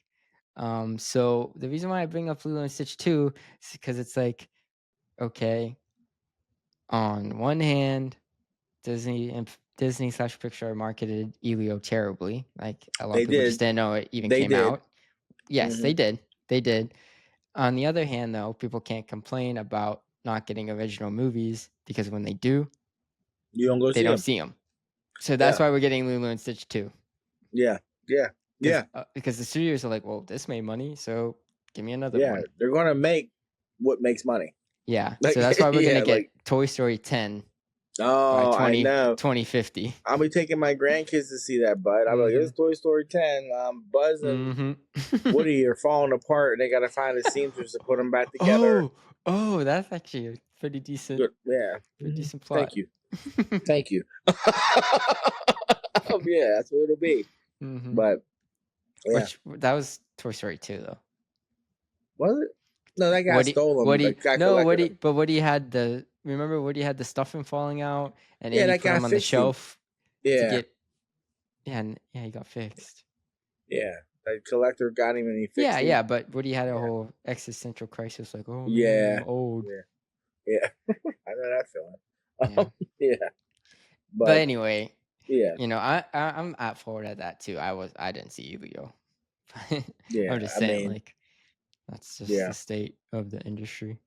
So the reason why I bring up Lilo and Stitch 2 is because it's like, okay, on one hand, Disney/Pixar marketed Elio terribly. Like a lot of people just didn't know it even came out. Yes, they did. They did. On the other hand, though, people can't complain about not getting original movies because when they do, you don't go. They don't see them. So that's why we're getting Lilo and Stitch 2. Yeah. Because the studios are like, well, this made money, so give me another one. They're gonna make what makes money. Yeah, so that's why we're gonna get Toy Story 10. Oh, I know. 2050. I'll be taking my grandkids to see that, bud. I'll be like, it's Toy Story 10. Buzz and Woody are falling apart, and they gotta find a seamstress to put them back together. Oh, that's actually a pretty decent. Good. Yeah, pretty decent plot. Thank you. Thank you. Yeah, that's what it'll be. But that was Toy Story 2, though. Was it? No, that guy stole them. Woody had the. Remember, Woody had the stuffing falling out, and that he put him on the shelf. Yeah. He got fixed. Yeah, that collector got him, and he fixed him. Yeah, but Woody had a whole existential crisis, like, oh, yeah, I'm old. Yeah. I know that feeling. Yeah. Yeah. But anyway, yeah, I'm at fault at that too. I didn't see Leo. yeah. I'm just I saying, mean, like, that's just yeah. the state of the industry.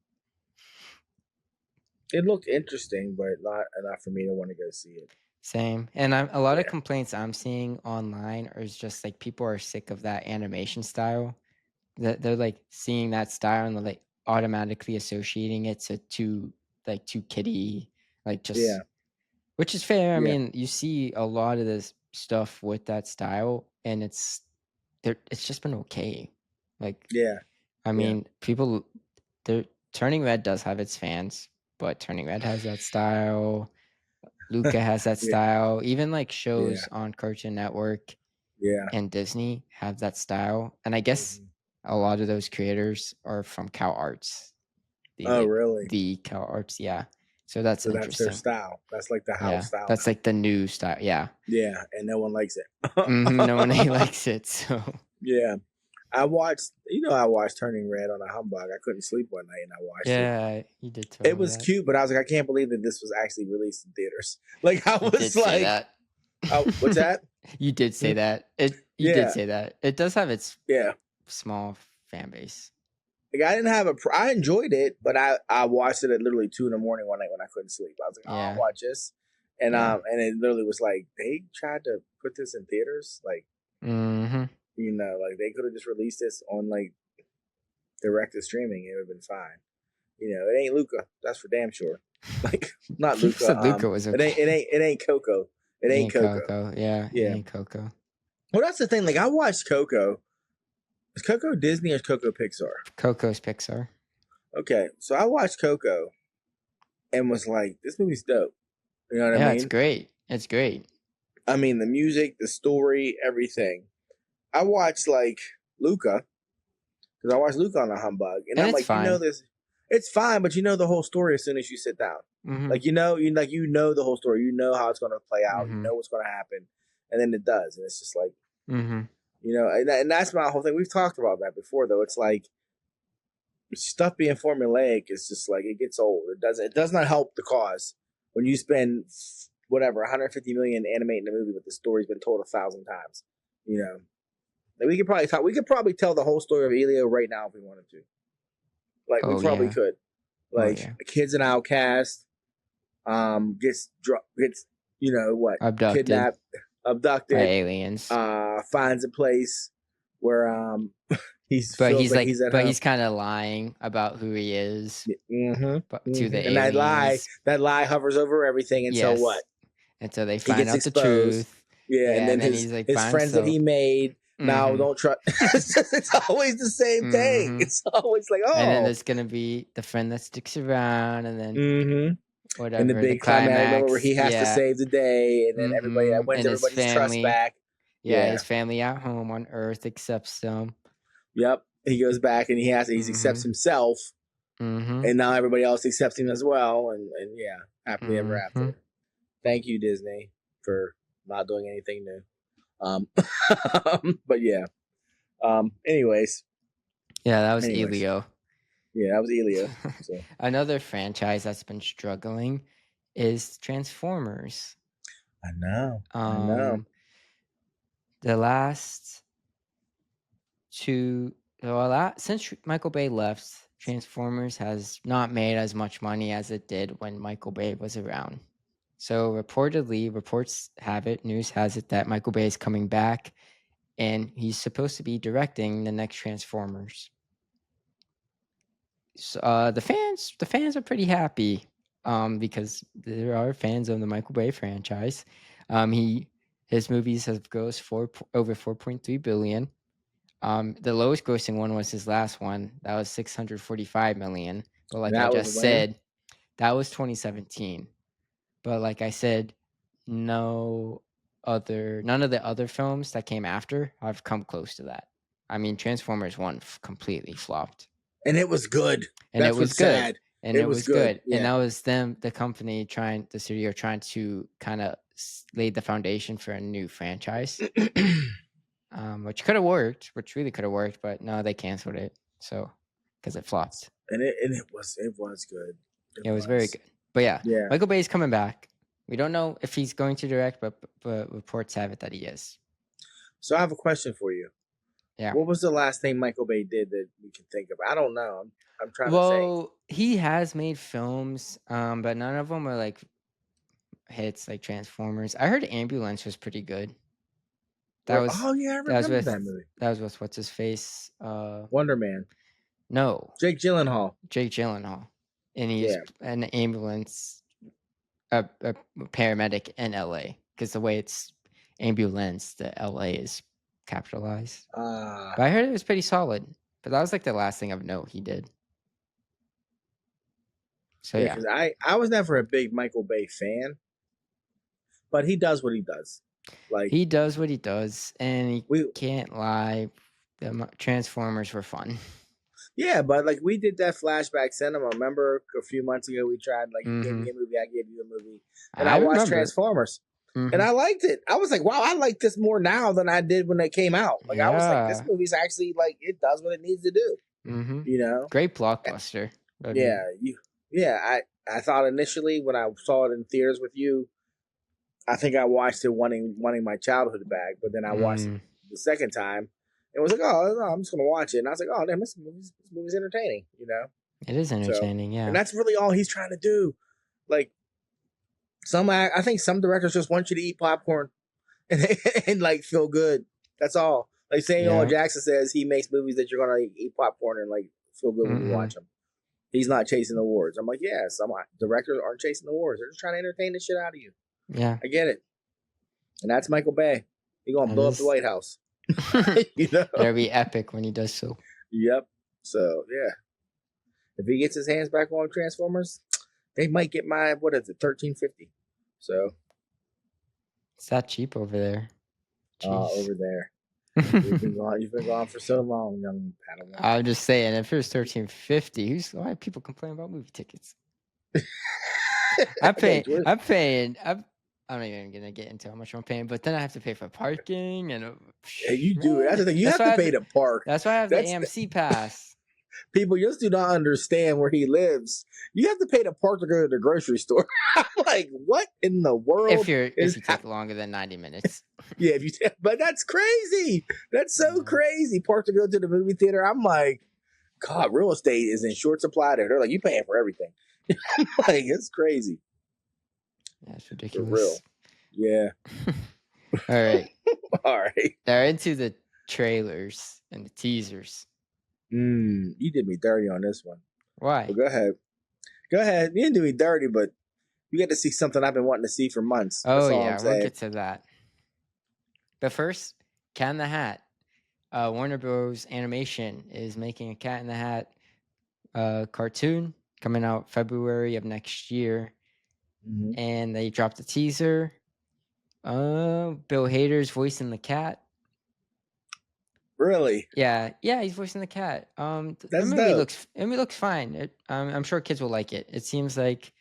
It looked interesting, but not for me to want to go see it. Same. And a lot of Yeah. complaints I'm seeing online are just like people are sick of that animation style. They're like seeing that style and they're like automatically associating it to too kiddie, like just Yeah. which is fair. I Yeah. mean, you see a lot of this stuff with that style, and it's just been okay. Like, Yeah. I mean, people, Turning Red does have its fans, but Turning Red has that style. Luca has that Yeah. style. Even like shows Yeah. on Cartoon Network Yeah. and Disney have that style. And I guess a lot of those creators are from Cal Arts. Oh, really? The Cal Arts, yeah. So that's interesting. That's their style. That's like the house style. That's like the new style. Yeah. Yeah, and no one likes it. No one likes it. So yeah, I watched Turning Red on a humbug. I couldn't sleep one night, and I watched it. Yeah, you did tell me It was that. cute, but I was like, I can't believe that this was actually released in theaters. Like, I You was did say like, that. oh, what's that? You did say that. You did say that. It does have its small fan base. Like, I enjoyed it, but I watched it at literally 2 a.m. one night when I couldn't sleep. I was like, I'll watch this. And and it literally was like, they tried to put this in theaters, like, like they could have just released this on like direct to streaming. It would have been fine. It ain't Luca. That's for damn sure. Like, not Luca. Said Luca was okay. It ain't Coco. It ain't Coco. Yeah. It ain't Coco. Well, that's the thing. Like, I watched Coco. Is Coco Disney or is Coco Pixar? Coco's Pixar. Okay, so I watched Coco and was like, this movie's dope. You know what I mean? Yeah, it's great. It's great. I mean, the music, the story, everything. I watched like Luca because I watched Luca on a humbug, and I'm like, fine. this. It's fine, but you know the whole story as soon as you sit down. Mm-hmm. Like, you know the whole story. You know how it's going to play out. You know what's going to happen, and then it does, and it's just like, and that's my whole thing. We've talked about that before, though. It's like stuff being formulaic is just like, it gets old. It does not help the cause when you spend whatever 150 million animating a movie, but the story's been told 1,000 times. Like, we could probably tell the whole story of Elio right now if we wanted to. Like, we probably could. Like, a kid's an outcast, gets kidnapped, abducted by aliens, finds a place where he's kind of lying about who he is to the aliens. That lie hovers over everything until what? Until they find out the truth. Yeah, and then his friends that he made. Now don't try. It's always the same thing. It's always like, and then there's gonna be the friend that sticks around, and then whatever. And the big climax where he has to save the day, and then everybody wins everybody's trust back. Yeah, his family at home on Earth accepts him. Yep, he goes back and he accepts himself, and now everybody else accepts him as well, and happily ever after. Thank you, Disney, for not doing anything new. But yeah. Anyways. Yeah, that was Elio. Yeah, that was Elio. So. Another franchise that's been struggling is Transformers. I know. The last since Michael Bay left, Transformers has not made as much money as it did when Michael Bay was around. So reportedly, news has it that Michael Bay is coming back, and he's supposed to be directing the next Transformers. So the fans are pretty happy, because there are fans of the Michael Bay franchise. His movies have grossed over 4.3 billion. The lowest grossing one was his last one. That was 645 million. But like I just said, that was 2017. But like I said, none of the other films that came after have come close to that. I mean, Transformers 1 completely flopped. And it was good. And it was good. Sad. And it was good. Yeah. And that was the studio trying to kind of lay the foundation for a new franchise. Which could have worked, which really could have worked, but no, they canceled it. So, because it flopped. And it was good. It was very good. But yeah, Yeah. Michael Bay is coming back. We don't know if he's going to direct, but reports have it that he is. So I have a question for you. Yeah. What was the last thing Michael Bay did that we can think of? I don't know. I'm trying to Well, he has made films, but none of them are like hits like Transformers. I heard Ambulance was pretty good. That was oh yeah, I remember that movie. That was with what's his face? Wonder Man. No, Jake Gyllenhaal. Jake Gyllenhaal, and he's an ambulance, a paramedic in L.A. because the way it's ambulance, the L.A. is capitalized. But I heard it was pretty solid. But that was like the last thing of note he did. So yeah, because I was never a big Michael Bay fan, but he does what he does. Like he does what he does, and he can't lie. The Transformers were fun. Yeah, but like we did that flashback cinema. Remember a few months ago we tried like you gave me a movie, I gave you a movie, and I watched Transformers, and I liked it. I was like, wow, I like this more now than I did when it came out. Like I was like, this movie's actually like it does what it needs to do. You know, great blockbuster. I thought initially when I saw it in theaters with you, I think I watched it wanting my childhood back, but then I watched it the second time. It was like, oh, I'm just gonna watch it, and I was like, oh, damn, this movie's entertaining, you know. It is entertaining, yeah. And that's really all he's trying to do. Like, I think some directors just want you to eat popcorn and like feel good. That's all. Like Samuel Jackson says, he makes movies that you're gonna eat popcorn and like feel good when you watch them. He's not chasing the awards. I'm like, yeah, some directors aren't chasing the awards. They're just trying to entertain the shit out of you. Yeah, I get it. And that's Michael Bay. He's gonna blow up the White House. You know, it'll be epic when he does so. Yep. So yeah, if he gets his hands back on Transformers, they might get my $13.50. So it's that cheap over there. Over there. You've been gone for so long, young Padawan. I'm just saying, if it was $13.50, why people complain about movie tickets? I'm not even gonna get into how much I'm paying, but then I have to pay for parking and. You do. That's the thing. You have to pay to park. That's why I have the AMC pass. People just do not understand where he lives. You have to pay to park to go to the grocery store. I'm like, what in the world? If you take longer than 90 minutes. Yeah, but that's crazy. That's so crazy. Park to go to the movie theater. I'm like, God, real estate is in short supply there. They're like, you paying for everything. I'm like, it's crazy. That's ridiculous. For real. Yeah. All right. All right. They're into the trailers and the teasers. You did me dirty on this one. Why? Well, go ahead. You didn't do me dirty, but you get to see something I've been wanting to see for months. Oh, yeah. We'll get to that. But first, Cat in the Hat. Warner Bros. Animation is making a Cat in the Hat cartoon coming out February of next year. And they dropped a teaser. Bill Hader's voicing the cat. Really? Yeah, he's voicing the cat. That's the movie looks fine. I'm sure kids will like it. It seems like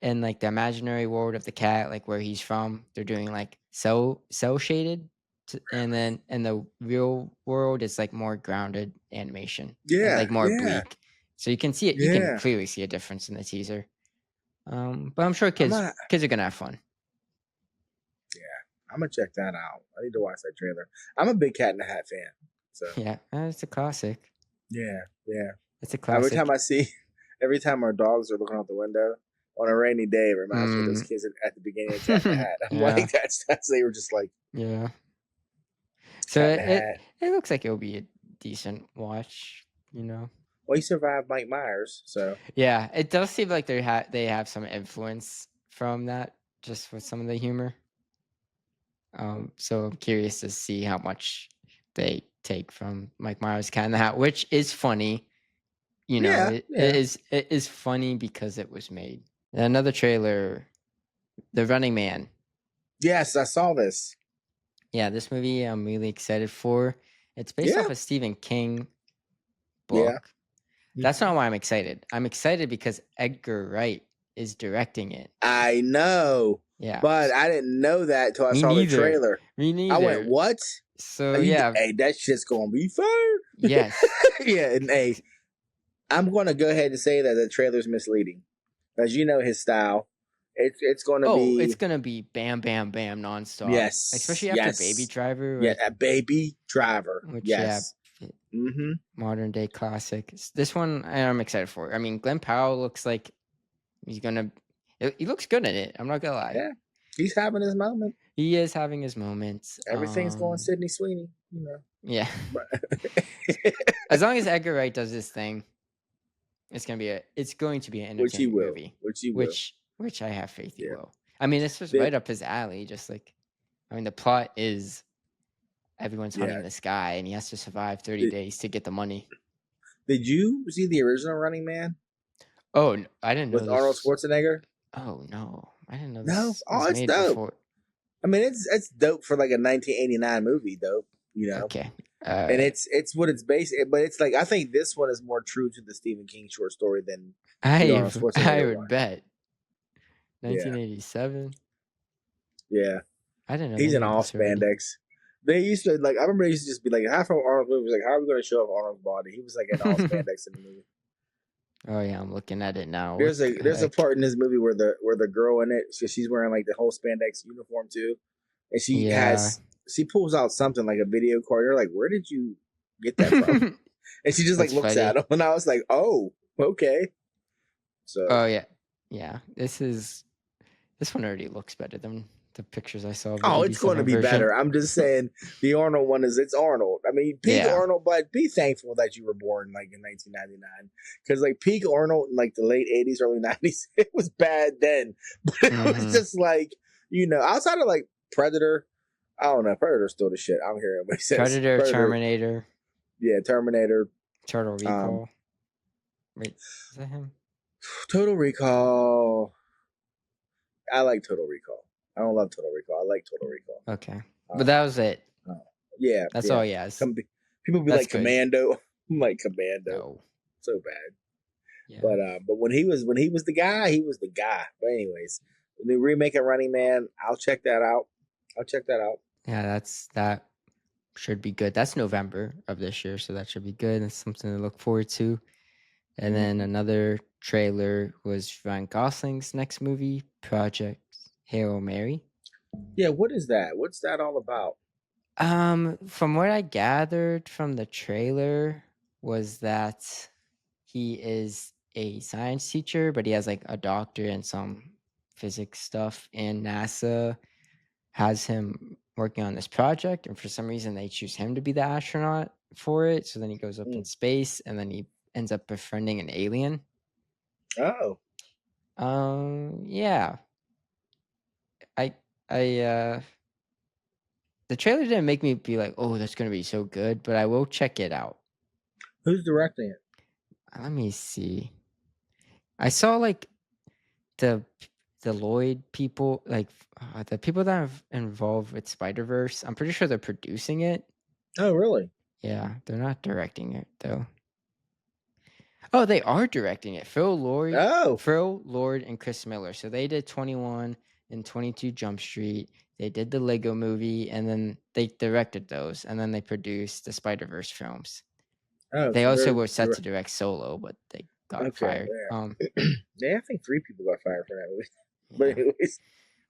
in like the imaginary world of the cat, like where he's from, they're doing like cell shaded, and then in the real world, it's like more grounded animation. Yeah, like more bleak. So you can see it. You can clearly see a difference in the teaser. But I'm sure kids are gonna have fun. Yeah, I'm gonna check that out. I need to watch that trailer. I'm a big Cat in the Hat fan. So yeah, it's a classic. Yeah, it's a classic. Every time our dogs are looking out the window on a rainy day, it reminds me of those kids at the beginning of Cat in the Hat. I'm like, that's they were just like, yeah. So it looks like it'll be a decent watch, you know. Well, he survived Mike Myers, so yeah, it does seem like they have some influence from that, just with some of the humor. So I'm curious to see how much they take from Mike Myers' Cat in the Hat, which is funny. You know, it is funny because it was made. Another trailer, The Running Man. Yes, I saw this. Yeah, this movie I'm really excited for. It's based off a Stephen King book. Yeah. That's not why I'm excited. I'm excited because Edgar Wright is directing it. I know. Yeah. But I didn't know that until I saw the trailer. Me neither. I went, what? So, yeah. Hey, that shit's going to be fun. Yes. Yeah, and hey, I'm going to go ahead and say that the trailer's misleading. as you know his style. It's going to be. it's gonna be bam, bam, bam, nonstop. Yes, especially after Baby Driver. Yeah, a Baby Driver. Which yes. Modern day classic. This one I'm excited for. I mean, Glenn Powell looks like he's gonna. He looks good in it. I'm not gonna lie. Yeah, he's having his moment. He is having his moments. Everything's going Sydney Sweeney, you know. Yeah. As long as Edgar Wright does this thing, it's going to be an entertaining movie. Which I have faith he will. I mean, it's just right up his alley. Just like, I mean, the plot is everyone's hunting this guy, and he has to survive 30 days to get the money. Did you see the original Running Man? Oh, I didn't know. With Arnold Schwarzenegger? Oh no, I didn't know. No, it's dope. Before. I mean, it's dope for like a 1989 movie, dope. You know. Okay. And it's what it's based, but it's like I think this one is more true to the Stephen King short story than I would bet. 1987. Yeah. I didn't know. He's in all spandex. They used to like. I remember they used to just be like, half of Arnold's movie was like, how are we going to show off Arnold's body? He was like in all spandex in the movie. Oh yeah, I'm looking at it now. There's a part in this movie where the girl in it, so she's wearing like the whole spandex uniform too, and she pulls out something like a video card. You're like, where did you get that from? And she just like looks at him, and I was like, oh, okay. So. Oh yeah. This one already looks better than the pictures I saw. Oh, it's going to be better. I'm just saying the Arnold one it's Arnold. I mean, peak Arnold, but be thankful that you were born like in 1999, because like peak Arnold in like the late 80s, early 90s, it was bad then, but it was just like, you know, outside of like Predator, I don't know, Predator's still the shit. I don't hear what he says. Predator, Terminator. Yeah, Terminator. Total Recall. Wait, is that him? Total Recall. I like Total Recall. I don't love Total Recall. I like Total Recall. Okay. But that was it. Yeah. That's all he has. People be like, good. Commando. I'm like, Commando. No. So bad. Yeah. But when he was the guy, he was the guy. But anyways, the remake of Running Man, I'll check that out. Yeah, that should be good. That's November of this year, so that should be good. It's something to look forward to. And then another trailer was Ryan Gosling's next movie, Project Hail Mary. Yeah, what is that? What's that all about? From what I gathered from the trailer was that he is a science teacher, but he has like a doctor and some physics stuff, and NASA has him working on this project, and for some reason they choose him to be the astronaut for it. So then he goes up in space, and then he ends up befriending an alien. Oh. Yeah. The trailer didn't make me be like, oh, that's gonna be so good, but I will check it out. Who's directing it? Let me see. I saw like the Lloyd people, like the people that are involved with Spider-Verse. I'm pretty sure they're producing it. Oh, really? Yeah, they're not directing it though. Oh, they are directing it. Phil Lord, and Chris Miller. So they did 21 and 22 Jump Street. They did the Lego movie, and then they directed those, and then they produced the Spider-Verse films. Oh, they also were set to direct Solo, but they got fired. Yeah, I think 3 people got fired for that movie. But anyways.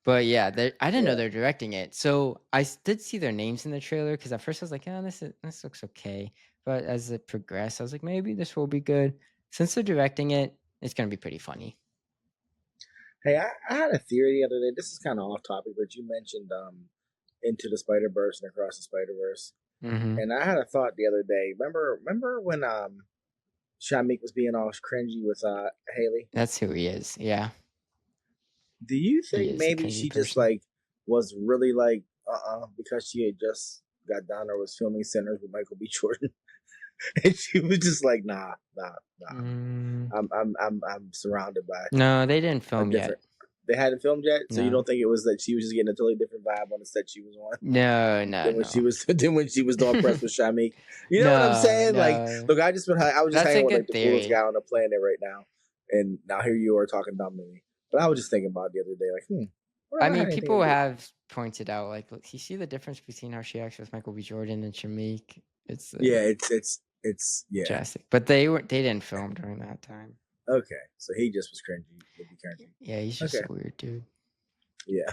But yeah, I didn't know they're directing it. So I did see their names in the trailer, because at first I was like, oh, this looks okay. But as it progressed, I was like, maybe this will be good. Since they're directing it, it's going to be pretty funny. Hey, I had a theory the other day. This is kind of off topic, but you mentioned Into the Spider-Verse and Across the Spider-Verse. Mm-hmm. And I had a thought the other day. Remember when Shamik was being all cringy with Haley? That's who he is, yeah. Do you think maybe she just like was really like because she had just got done or was filming Sinners with Michael B. Jordan? And she was just like, nah. I'm surrounded by. No, they didn't film yet. They hadn't filmed yet, so you don't think it was that she was just getting a totally different vibe on the set she was on? No. When she was all pressed with Shamik, you know what I'm saying? No. Like, look, I was just hanging with like the coolest guy on the planet right now, and now here you are talking about me. But I was just thinking about it the other day, like, I mean, people have pointed out, like, look, you see the difference between how she acts with Michael B. Jordan and Shamik. It's it's drastic. But they didn't film during that time. Okay, so he just was cringy. He'd be cringy. Yeah, he's just a weird dude. Yeah,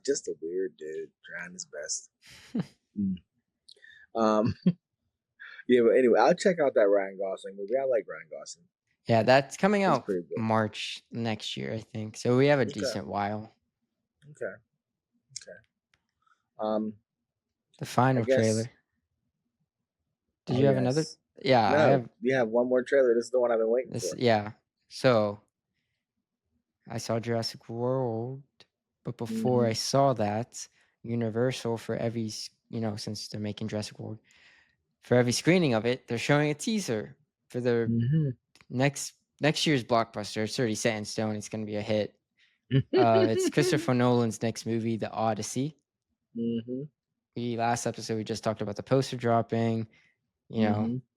just a weird dude trying his best. Yeah, but anyway, I'll check out that Ryan Gosling movie. I like Ryan Gosling. Yeah, that's coming out pretty good. March next year, I think. So we have a decent while. Okay. The final trailer. Did you have another? Yeah, No, I have. You have one more trailer. This is the one I've been waiting for. Yeah. So I saw Jurassic World, but before I saw that, Universal, for every, since they're making Jurassic World, for every screening of it, they're showing a teaser for their next year's blockbuster. It's already set in stone. It's going to be a hit. It's Christopher Nolan's next movie, The Odyssey. Last episode, we just talked about the poster dropping.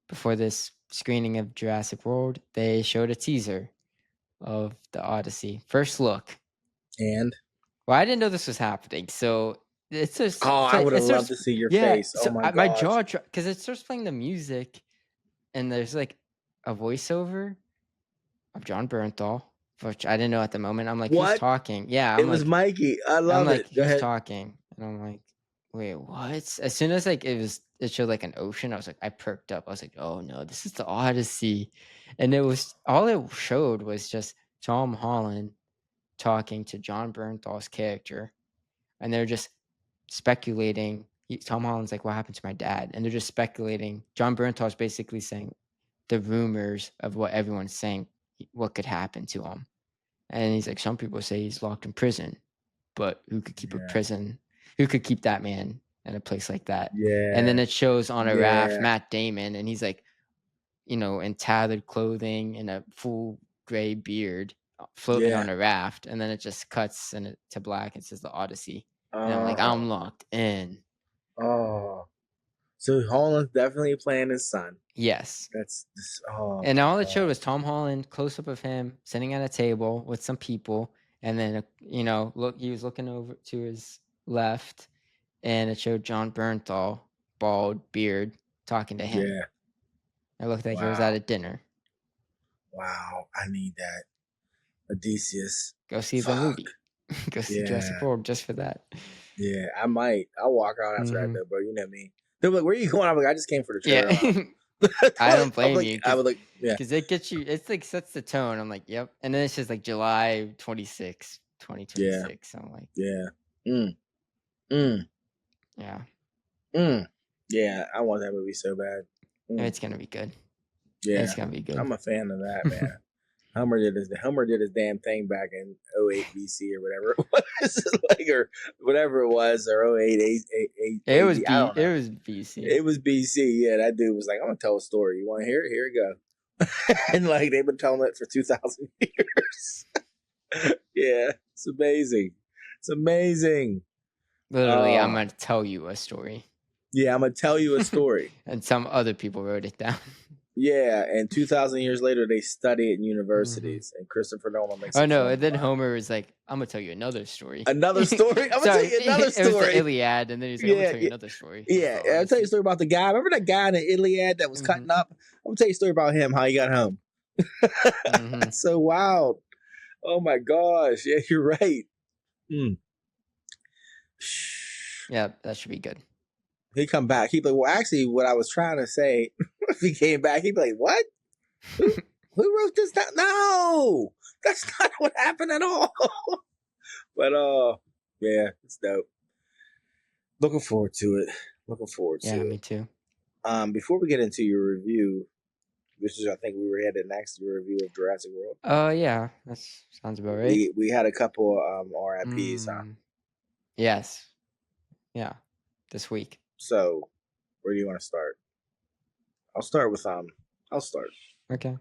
Before this screening of Jurassic World, they showed a teaser of The Odyssey. First look. And? Well, I didn't know this was happening. So it's just. I would have loved to see your face. So oh my god. My jaw dropped because it starts playing the music and there's like a voiceover of John Bernthal, which I didn't know at the moment. I'm like, who's talking? Yeah. It was Mikey. I love it. Go ahead. Who's talking? And I'm like, wait, what? As soon as it showed like an ocean, I was like, I perked up. I was like, oh no, this is The Odyssey. And all it showed was just Tom Holland talking to John Bernthal's character. And they're just speculating. Tom Holland's like, what happened to my dad? And they're just speculating. John Bernthal's basically saying the rumors of what everyone's saying, what could happen to him. And he's like, some people say he's locked in prison, but who could keep a prison? Who could keep that man in a place like that? Yeah. And then it shows on a raft Matt Damon, and he's like, in tattered clothing and a full gray beard, floating on a raft. And then it just cuts to black. It says The Odyssey. And I'm like, I'm locked in. Oh. So Holland's definitely playing his son. Yes. And all it showed was Tom Holland, close up of him sitting at a table with some people, and then he was looking over to his left, and it showed John Bernthal, bald beard, talking to him. Yeah. It looked like he was at a dinner. Wow, I need that. Odysseus. Go see the movie. Go see Jurassic World just for that. Yeah, I might. I'll walk out after that though, bro. You know me. They're like, where are you going? I'm like, I just came for the trailer. Yeah. I don't blame you. I would because it gets you. It's like sets the tone. I'm like, yep. And then it's just like July 26, 2026. I'm like, Yeah, I want that movie so bad. It's gonna be good. Yeah, it's gonna be good. I'm a fan of that, man. Homer did his damn thing back in 08 BC or whatever it was, or whatever it was, or 08, 8, it was BC. It was BC. Yeah, that dude was like, I'm gonna tell a story. You want to hear it? Here you go. And like they've been telling it for 2,000 years. Yeah, it's amazing. It's amazing. Literally, I'm gonna tell you a story. Yeah, I'm gonna tell you a story. And some other people wrote it down. Yeah, and 2,000 years later, they study it in universities, and Christopher Nolan makes. Oh no! And then Homer was like, "I'm gonna tell you another story." Another story. I'm gonna tell you another story. It was the Iliad, and then he's like, "I'm gonna tell you another story." Yeah, I'll tell you a story about the guy. Remember that guy in the Iliad that was cutting up? I'm gonna tell you a story about him, how he got home. That's so wild. Oh my gosh! Yeah, you're right. Yeah, that should be good. He'd come back. He'd be like, well, actually, what I was trying to say, if he came back, he'd be like, what? Who wrote this down? No! That's not what happened at all. But, yeah, it's dope. Looking forward to it. Yeah, me too. Before we get into your review, which is, I think we were headed next to your review of Jurassic World. Oh, yeah. That sounds about right. We had a couple RIPs, huh? Yes. Yeah. This week. So, where do you want to start? I'll start. Okay.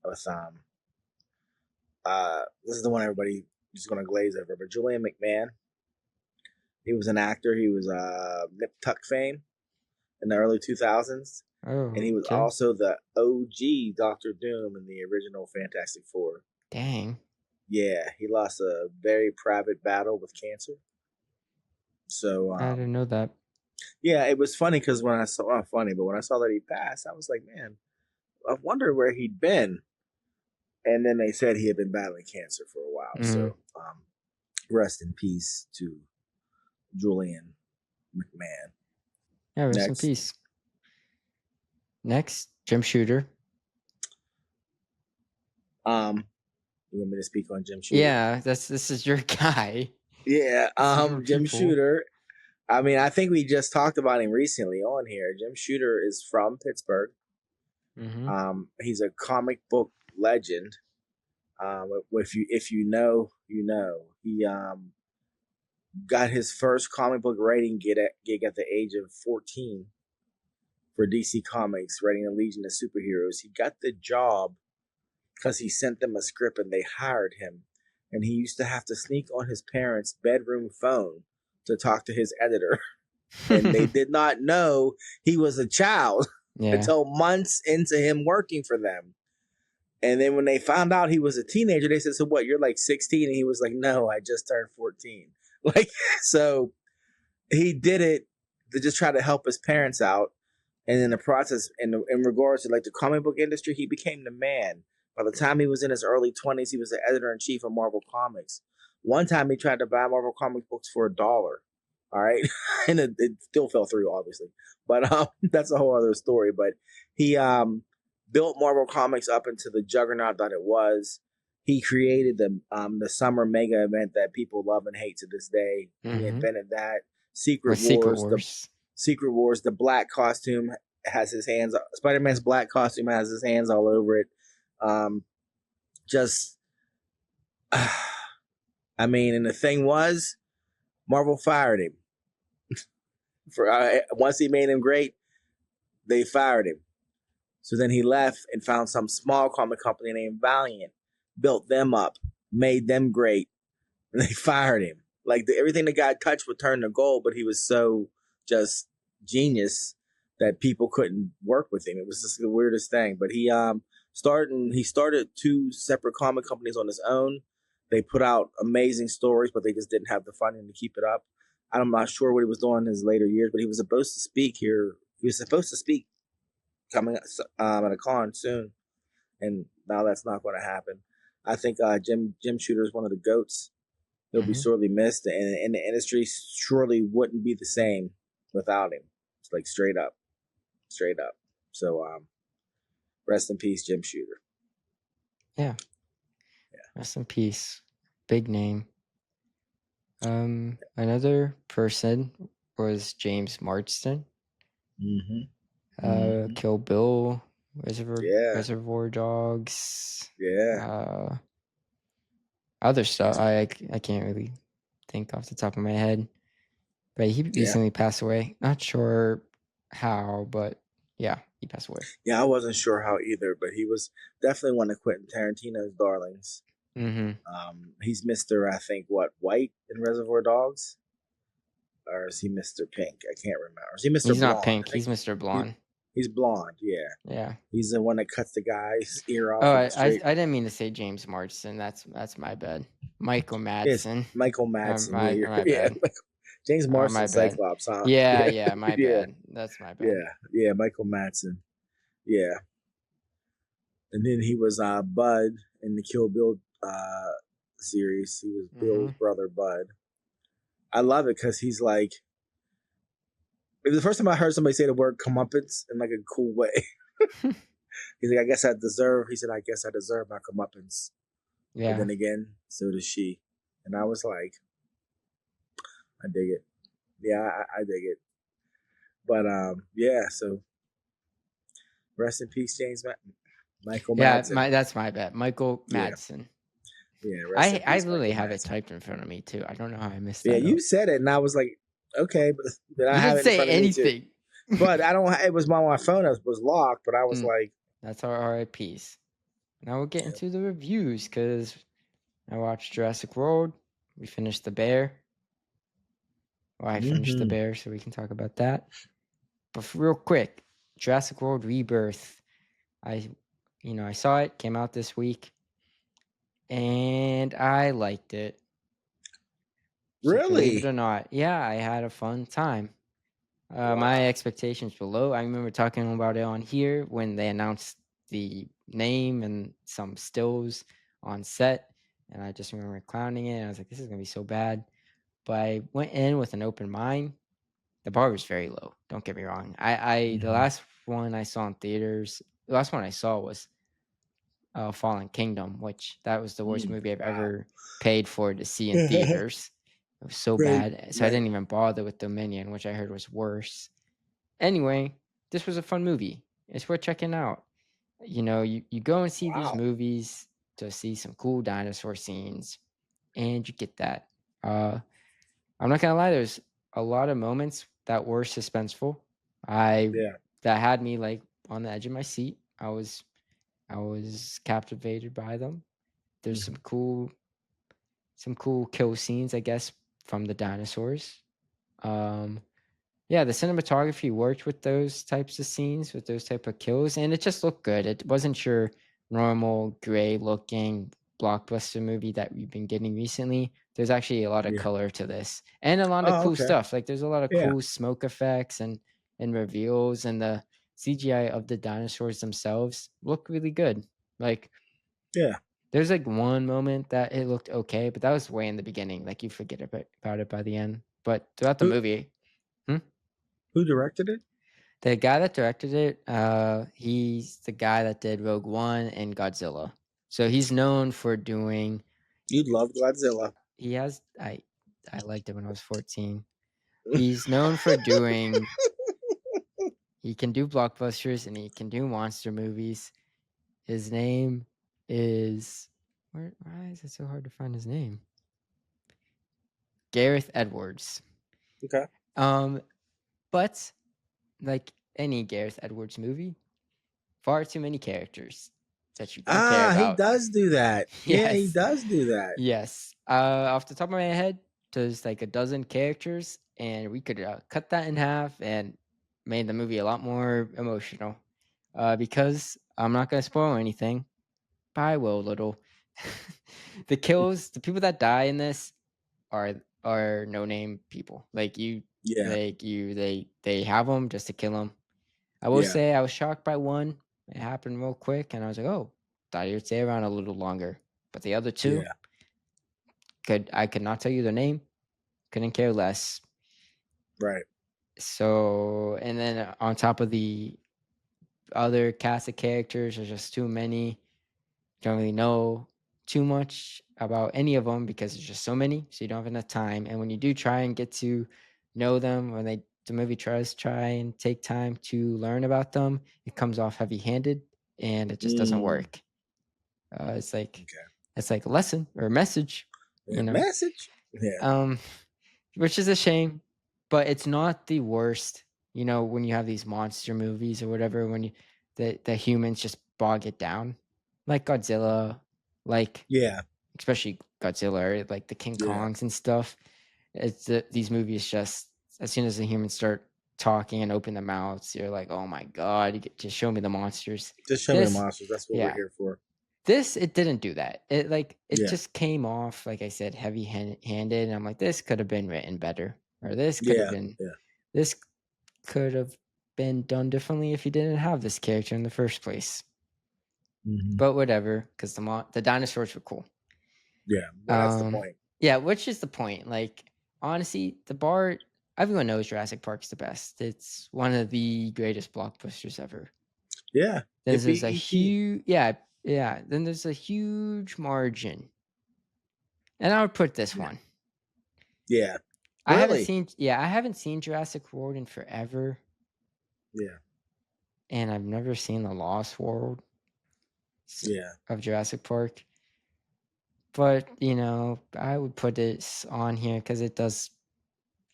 With this is the one everybody is going to glaze over, but Julian McMahon. He was an actor. He was Nip Tuck fame in the early 2000s. Oh, and he was also the OG Doctor Doom in the original Fantastic Four. Dang. Yeah, he lost a very private battle with cancer. So I didn't know that. Yeah, it was funny because when I saw that he passed, I was like, man, I wonder where he'd been. And then they said he had been battling cancer for a while. Mhm. So rest in peace to Julian McMahon. Yeah, rest in Next. peace. Next, Jim Shooter. You want me to speak on Jim Shooter? Yeah, this is your guy. Yeah, your Jim people. Shooter. I mean, I think we just talked about him recently on here. Jim Shooter is from Pittsburgh. He's a comic book legend. If you know, you know. He got his first comic book writing gig at the age of 14 for DC Comics, writing a Legion of Superheroes. He got the job because he sent them a script and they hired him. And he used to have to sneak on his parents' bedroom phone to talk to his editor. And they did not know he was a child until months into him working for them. And then when they found out he was a teenager, they said, "So what, you're like 16? And he was like, "No, I just turned 14. Like, so he did it to just try to help his parents out. And in the process, in regards to like the comic book industry, he became the man. By the time he was in his early 20s, he was the editor-in-chief of Marvel Comics. One time he tried to buy Marvel comic books for $1. All right. And it still fell through, obviously. But that's a whole other story. But he built Marvel Comics up into the juggernaut that it was. He created the summer mega event that people love and hate to this day. He invented that. Secret Wars, the black costume has his hands. Spider-Man's black costume has his hands all over it. I mean, and the thing was, Marvel fired him. Once he made him great, they fired him. So then he left and found some small comic company named Valiant, built them up, made them great, and they fired him. Like everything the guy touched would turn to gold, but he was so just genius that people couldn't work with him. It was just the weirdest thing. But he started 2 separate comic companies on his own. They put out amazing stories, but they just didn't have the funding to keep it up. I'm not sure what he was doing in his later years, but he was supposed to speak here. He was supposed to speak coming at a con soon, and now that's not going to happen. I think Jim Shooter is one of the GOATs. He'll be sorely missed, and the industry surely wouldn't be the same without him. It's like straight up. So rest in peace, Jim Shooter. Yeah. Rest in peace. Big name. Another person was James Marsden. Kill Bill, Reservoir Dogs. Yeah. Other stuff I can't really think off the top of my head. But he recently passed away. Not sure how, but yeah, he passed away. Yeah, I wasn't sure how either, but he was definitely one of Quentin Tarantino's darlings. He's Mr. I think White in Reservoir Dogs, or is he Mr. Pink? I can't remember. Is he Mr. He's Blonde? Not Pink. He's Mr. Blonde. He's blonde. Yeah. Yeah. He's the one that cuts the guy's ear off. Oh, I didn't mean to say James Marsden. That's my bad. Michael Madsen. Yes, Michael Madsen. My bad. James Marsden, Cyclops, huh? Yeah, my bad. That's my bad. Yeah, Michael Madsen. Yeah. And then he was Bud in the Kill Bill series. He was Bill's brother, Bud. I love it because he's like, it was the first time I heard somebody say the word comeuppance in like a cool way. He's like, I guess I deserve my comeuppance. Yeah. But then again, so does she. And I was like, I dig it. Yeah, I dig it. But so rest in peace, Michael Madsen. Yeah, that's my bad. Michael Madsen. Yeah, I literally have it typed in front of me too. I don't know how I missed that. Yeah, you said it, and I was like, okay, but then I didn't say anything. But I don't. It was on my phone. It was locked, but I was like, that's our RIPs. Now we'll get into the reviews because I watched Jurassic World. We finished The Bear. Well, I finished The Bear, so we can talk about that. But real quick, Jurassic World Rebirth. I saw it. Came out this week, and I liked it. Really? Believe it or not, yeah, I had a fun time. My expectations were low. I remember talking about it on here when they announced the name and some stills on set, and I just remember clowning it. And I was like, this is gonna be so bad. But I went in with an open mind. The bar was very low. Don't get me wrong. The last one I saw in theaters, the last one I saw was Fallen Kingdom, which that was the worst movie I've ever paid for to see in theaters. It was so Right, bad. So I right. didn't even bother with Dominion, which I heard was worse. Anyway, this was a fun movie. It's worth checking out. You know, you go and see these Wow. movies to see some cool dinosaur scenes, and you get that. I'm not gonna lie, there's a lot of moments that were suspenseful. Yeah. That had me like on the edge of my seat. I was captivated by them. There's some cool kill scenes, I guess, from the dinosaurs. Yeah, the cinematography worked with those types of scenes, with those type of kills, and it just looked good. It wasn't your normal gray looking blockbuster movie that we've been getting recently. There's actually a lot of Yeah. color to this, and a lot of Oh, cool okay. stuff. Like there's a lot of Yeah. cool smoke effects and reveals, and the CGI of the dinosaurs themselves look really good. Like Yeah. there's like one moment that it looked okay, but that was way in the beginning. Like you forget about it by the end. But throughout the Who movie, who directed it? the guy that directed it, he's the guy that did Rogue One and Godzilla. So he's known for doing. You love Godzilla. He has. I liked it when I was 14. He's known for doing. He can do blockbusters and he can do monster movies. His name is. Why is it so hard to find his name? Gareth Edwards. Okay. But like any Gareth Edwards movie, far too many characters that you don't care He about. does do that. Yeah, he Yes. does do that. Yes. Off the top of my head, there's like a dozen characters, and we could cut that in half and made the movie a lot more emotional. Because I'm not gonna spoil anything, but I will a little. The kills, the people that die in this are no name people. Like Yeah. they have them just to kill them. I will Yeah. say I was shocked by one. It happened real quick, and I was like, oh, thought you'd stay around a little longer. But the other two, Yeah. I could not tell you their name. Couldn't care less. Right. So, and then on top of the other cast of characters, there's just too many. Don't really know too much about any of them because there's just so many. So you don't have enough time. And when you do try and get to know them, when the movie try and take time to learn about them, it comes off heavy-handed and it just doesn't work. It's like a lesson or a message, Yeah, message. Yeah. Which is a shame, but it's not the worst. You know, when you have these monster movies or whatever, when the humans just bog it down, like Godzilla, like especially Godzilla, like the King Kongs and stuff. It's these movies just as soon as the humans start talking and open their mouths, you're like, oh my god, just show me the monsters. Just show me the monsters. That's what we're here for. This, it didn't do that. It just came off, like I said, heavy-handed, and I'm like, this could have been written better, or this could have been, this could have been done differently if you didn't have this character in the first place. But whatever, because the dinosaurs were cool. Yeah, that's the point. Yeah, which is the point. Like, honestly, the bar, everyone knows Jurassic Park's the best. It's one of the greatest blockbusters ever. Yeah. There's a huge, then there's a huge margin. And I would put this one. Yeah. I haven't seen Jurassic World in forever. Yeah. And I've never seen The Lost World. Of Jurassic Park. But, you know, I would put this on here because it does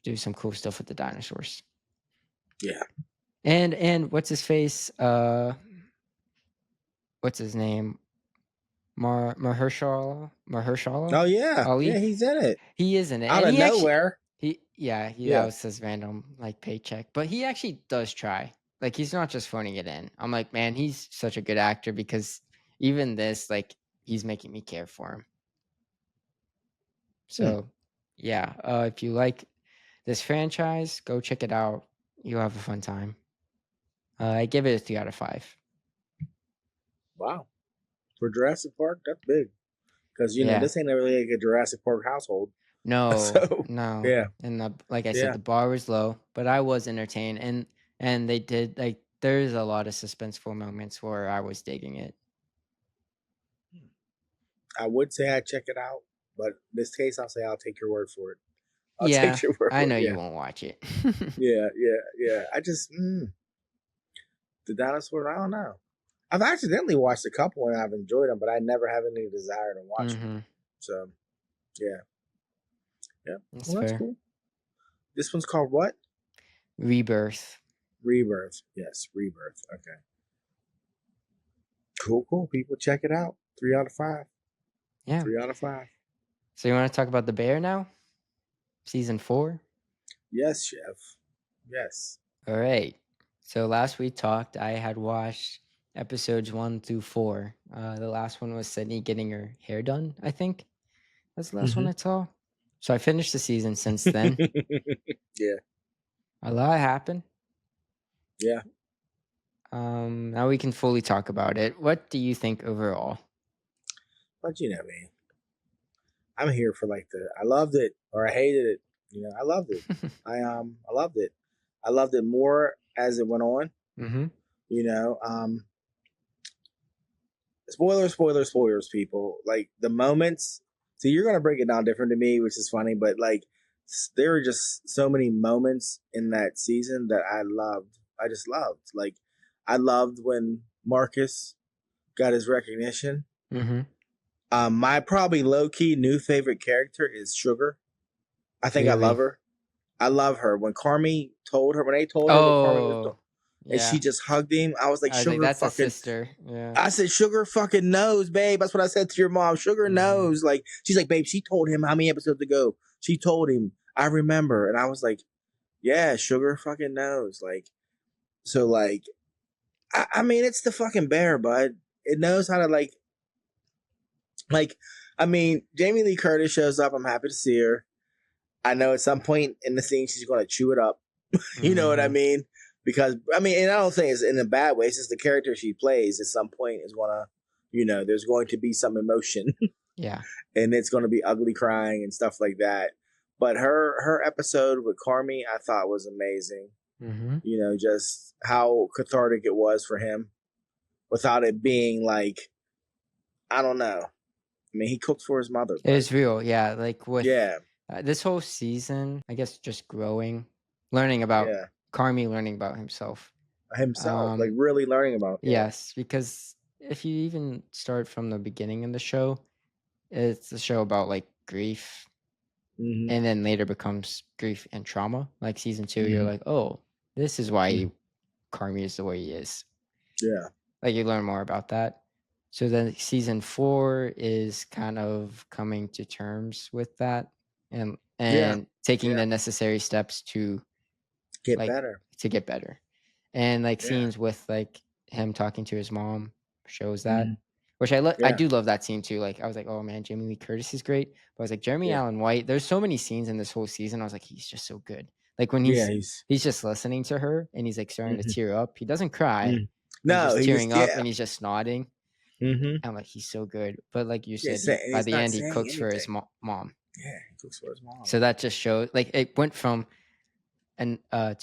do some cool stuff with the dinosaurs. Yeah. And what's his face? What's his name? Mahershala? Oh yeah. Ali? Yeah, he's in it. He is in it. Out of nowhere. That was his random like paycheck. But he actually does try. Like, he's not just phoning it in. I'm like, man, he's such a good actor because even this, like, he's making me care for him. So, yeah, if you like this franchise, go check it out. You'll have a fun time. I give it a 3 out of 5. Wow. For Jurassic Park, that's big. Because, you know, Yeah. this ain't really like a Jurassic Park household. No, So, no. yeah. And like I Yeah. said, the bar was low, but I was entertained, and they did like there's a lot of suspenseful moments where I was digging it. I would say I'd check it out, but in this case, I'll say I'll take your word for it. I'll Yeah, take your word I for know it. you won't watch it. Yeah. I just, the dinosaur, I don't know. I've accidentally watched a couple and I've enjoyed them, but I never have any desire to watch them. So, yeah. That's Well, that's fair. cool. This one's called what? Rebirth. Rebirth. Yes, Rebirth. Okay. Cool. People, check it out. 3 out of 5. Yeah. 3 out of 5. So you want to talk about The Bear now? Season 4? Yes, chef. Yes. All right. So last we talked, I had watched episodes 1 through 4. The last one was Sydney getting her hair done, I think. That's the last one I saw. So I finished the season since then. Yeah. A lot happened. Yeah. Now we can fully talk about it. What do you think overall? But you know me. I'm here for like I loved it or I hated it. You know, I loved it. I loved it. I loved it more as it went on. Mm-hmm. You know, spoilers, people. Like the moments. So you're gonna break it down different to me, which is funny, but like there were just so many moments in that season that I loved. I just loved. Like I loved when Marcus got his recognition. Mm-hmm. My probably low key new favorite character is Sugar. I think I Really? love her. I love her. When they told her what Carmi was doing, and she just hugged him, I was like, Sugar that's fucking. a sister. Yeah. I said, Sugar fucking knows, babe. That's what I said to your mom. Sugar knows. Like, she's like, babe, she told him how many episodes ago. She told him. I remember. And I was like, yeah, Sugar fucking knows. Like, so like, I mean, it's the fucking bear, bud. It knows how to like, I mean, Jamie Lee Curtis shows up. I'm happy to see her. I know at some point in the scene she's going to chew it up. You know what I mean? Because, I mean, and I don't think it's in a bad way. It's just the character she plays at some point is going to, you know, there's going to be some emotion. Yeah. And it's going to be ugly crying and stuff like that. But her episode with Carmi, I thought was amazing. Mm-hmm. You know, just how cathartic it was for him without it being like, I don't know. I mean, he cooked for his mother. It was real. Yeah. Like with this whole season, I guess just growing, learning about Carmi, learning about himself. Like really learning about. Yes. Because if you even start from the beginning of the show, it's a show about like grief. Mm-hmm. And then later becomes grief and trauma. Like season 2, you're like, oh, this is why Carmi is the way he is. Yeah. Like you learn more about that. So then season 4 is kind of coming to terms with that and taking the necessary steps to get better. And like scenes with like him talking to his mom shows that. Which I do love that scene too. Like I was like, oh man, Jamie Lee Curtis is great. But I was like, Jeremy Allen White. There's so many scenes in this whole season. I was like, he's just so good. Like when he's just listening to her and he's like starting to tear up. He doesn't cry. No, he's tearing up and he's just nodding. I'm like, he's so good. But like you said, by the end, he cooks for his mom. Yeah, he cooks for his mom. So that just shows. Like it went from 2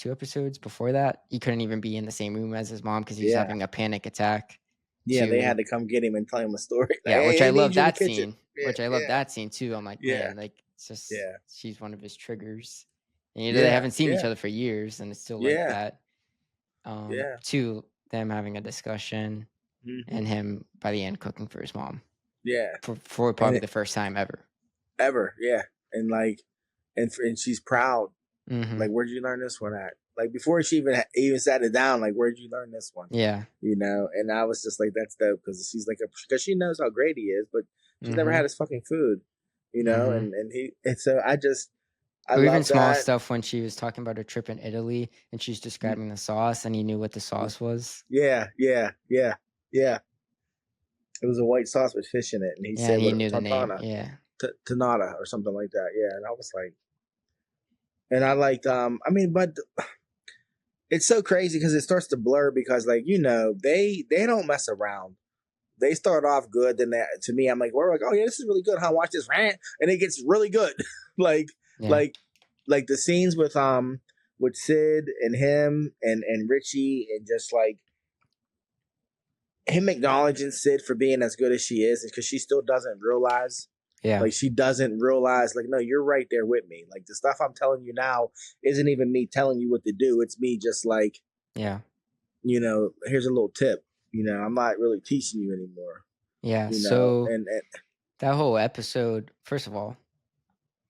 episodes before that, he couldn't even be in the same room as his mom because he's having a panic attack. Yeah, they had to come get him and tell him a story. Like, yeah, which hey, I love that scene. Which I love that scene too. I'm like, Yeah. man, like it's just she's one of his triggers. And they haven't seen each other for years, and it's still like that. To them having a discussion, and him by the end cooking for his mom. Yeah, for probably the first time ever. Yeah, and like, and she's proud. Mm-hmm. Like, where'd you learn this one at? Like before she even sat it down, like, where'd you learn this one? Yeah, you know. And I was just like, that's dope because she's like, because she knows how great he is, but she's never had his fucking food, you know. And so I or even small stuff when she was talking about her trip in Italy and she's describing the sauce and he knew what the sauce was. Yeah. It was a white sauce with fish in it, and he said he knew the name. Yeah, Tanata or something like that. Yeah, and I was like, and I liked. I mean, but it's so crazy because it starts to blur because, like, you know, they don't mess around they start off good. Then to me, I'm like, we're like, oh yeah, this is really good. Huh? Watch this rant, and it gets really good. like the scenes with Sid and him and Richie, and just like him acknowledging Sid for being as good as she is, because she still doesn't realize. Yeah. Like, she doesn't realize, like, no, you're right there with me. Like, the stuff I'm telling you now isn't even me telling you what to do. It's me just like, yeah, here's a little tip. I'm not really teaching you anymore. Yeah. And that whole episode, first of all,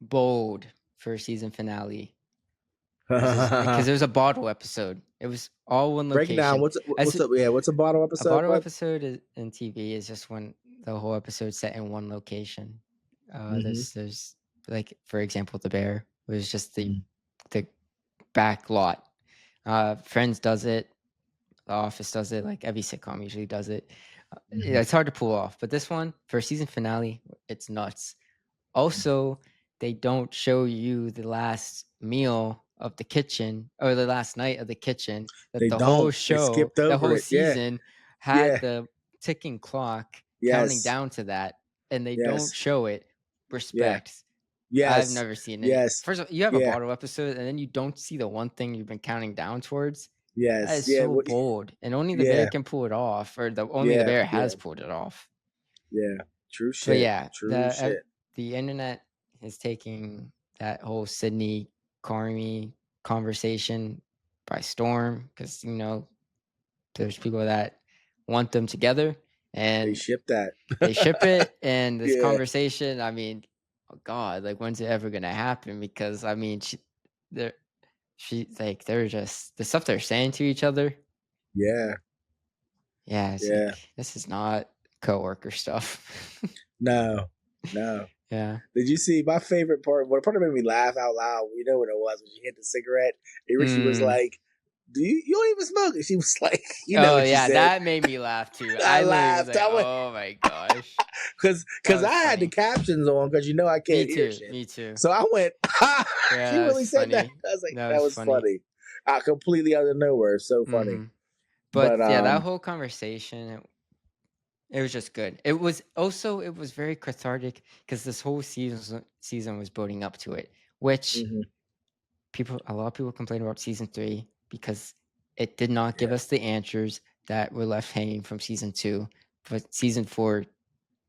bold first season finale. Because there was a bottle episode. It was all one location. Break down. What's up? Yeah, what's a bottle episode? A bottle episode in TV is just when the whole episode set in one location. There's like, for example, The Bear was just the back lot. Friends does it. The Office does it. Like, every sitcom usually does it. It's hard to pull off, but this one, for season finale, it's nuts. Also, they don't show you the last meal of the kitchen, or the last night of the kitchen. That they the don't. whole show, the whole season had the ticking clock counting down to that, and they don't show it. Respect. I've never seen it. First of all, you have a bottle episode, and then you don't see the one thing you've been counting down towards. That is so bold, and only the bear can pull it off, or only the bear has pulled it off. Yeah, true shit. But yeah, true shit. The internet is taking that whole Sydney Carmi conversation by storm, because there's people that want them together, and they ship that. They ship it, and this conversation. I mean, oh God, like, when's it ever gonna happen? Because I mean, they're just the stuff they're saying to each other. Yeah. Like, this is not coworker stuff. No. Yeah. Did you see my favorite part? What part that made me laugh out loud? You know what it was when she hit the cigarette. And Richie was like, "Do you don't even smoke?" And she was like, what she said. That made me laugh too. I laughed. Like, oh my gosh. Because I had the captions on, because I can't hear shit. Me too. So I went, she really said that. I was like, that was funny. Completely out of nowhere. So funny. But that whole conversation, it was just good. It was very cathartic, because this whole season was building up to it, which a lot of people complain about season 3, because it did not give us the answers that were left hanging from season 2, but season 4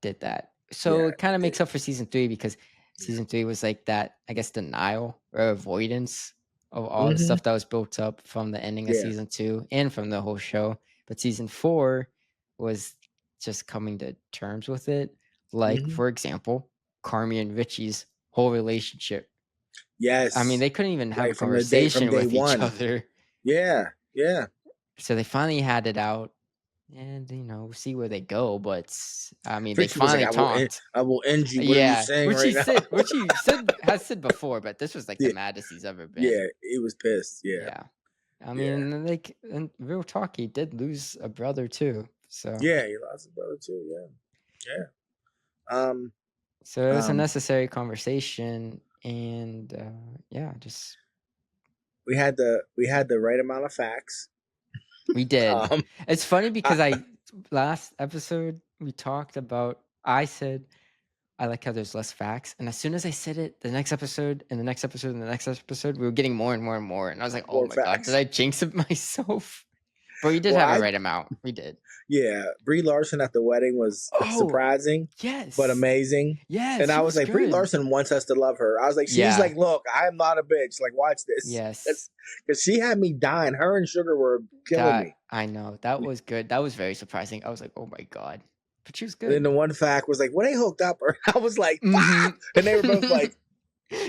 did that. So it kind of makes up for season 3, because season 3 was like that, I guess, denial or avoidance of all the stuff that was built up from the ending of season 2 and from the whole show. But season 4 was just coming to terms with it. Like, for example, Carmi and Richie's whole relationship. Yes. I mean, they couldn't even have a conversation with each other. Yeah. So they finally had it out, and we'll see where they go. But I mean, Richie they finally talked. I will end you. What are you saying which he has said before, but this was like the maddest he's ever been. Yeah, he was pissed. Yeah. I mean, like, in real talk, he did lose a brother too. So he lost a brother too. Yeah. So it was a necessary conversation, and just we had the right amount of facts. We did. It's funny because last episode we talked about. I said I like how there's less facts, and as soon as I said it, the next episode and the next episode and the next episode, we were getting more and more and more, and I was like, "Oh my God, did I jinx it myself?" But we did have the right amount. We did. Yeah, Brie Larson at the wedding was surprising. Yes, but amazing. Yes, and I was like, good. Brie Larson wants us to love her. I was like, she's like, look, I'm not a bitch. Like, watch this. Yes, because she had me dying. Her and Sugar were killing me. I know, that was good. That was very surprising. I was like, oh my God, but she was good. And then the one fact was like, when they hooked up, I was like, and they were both like,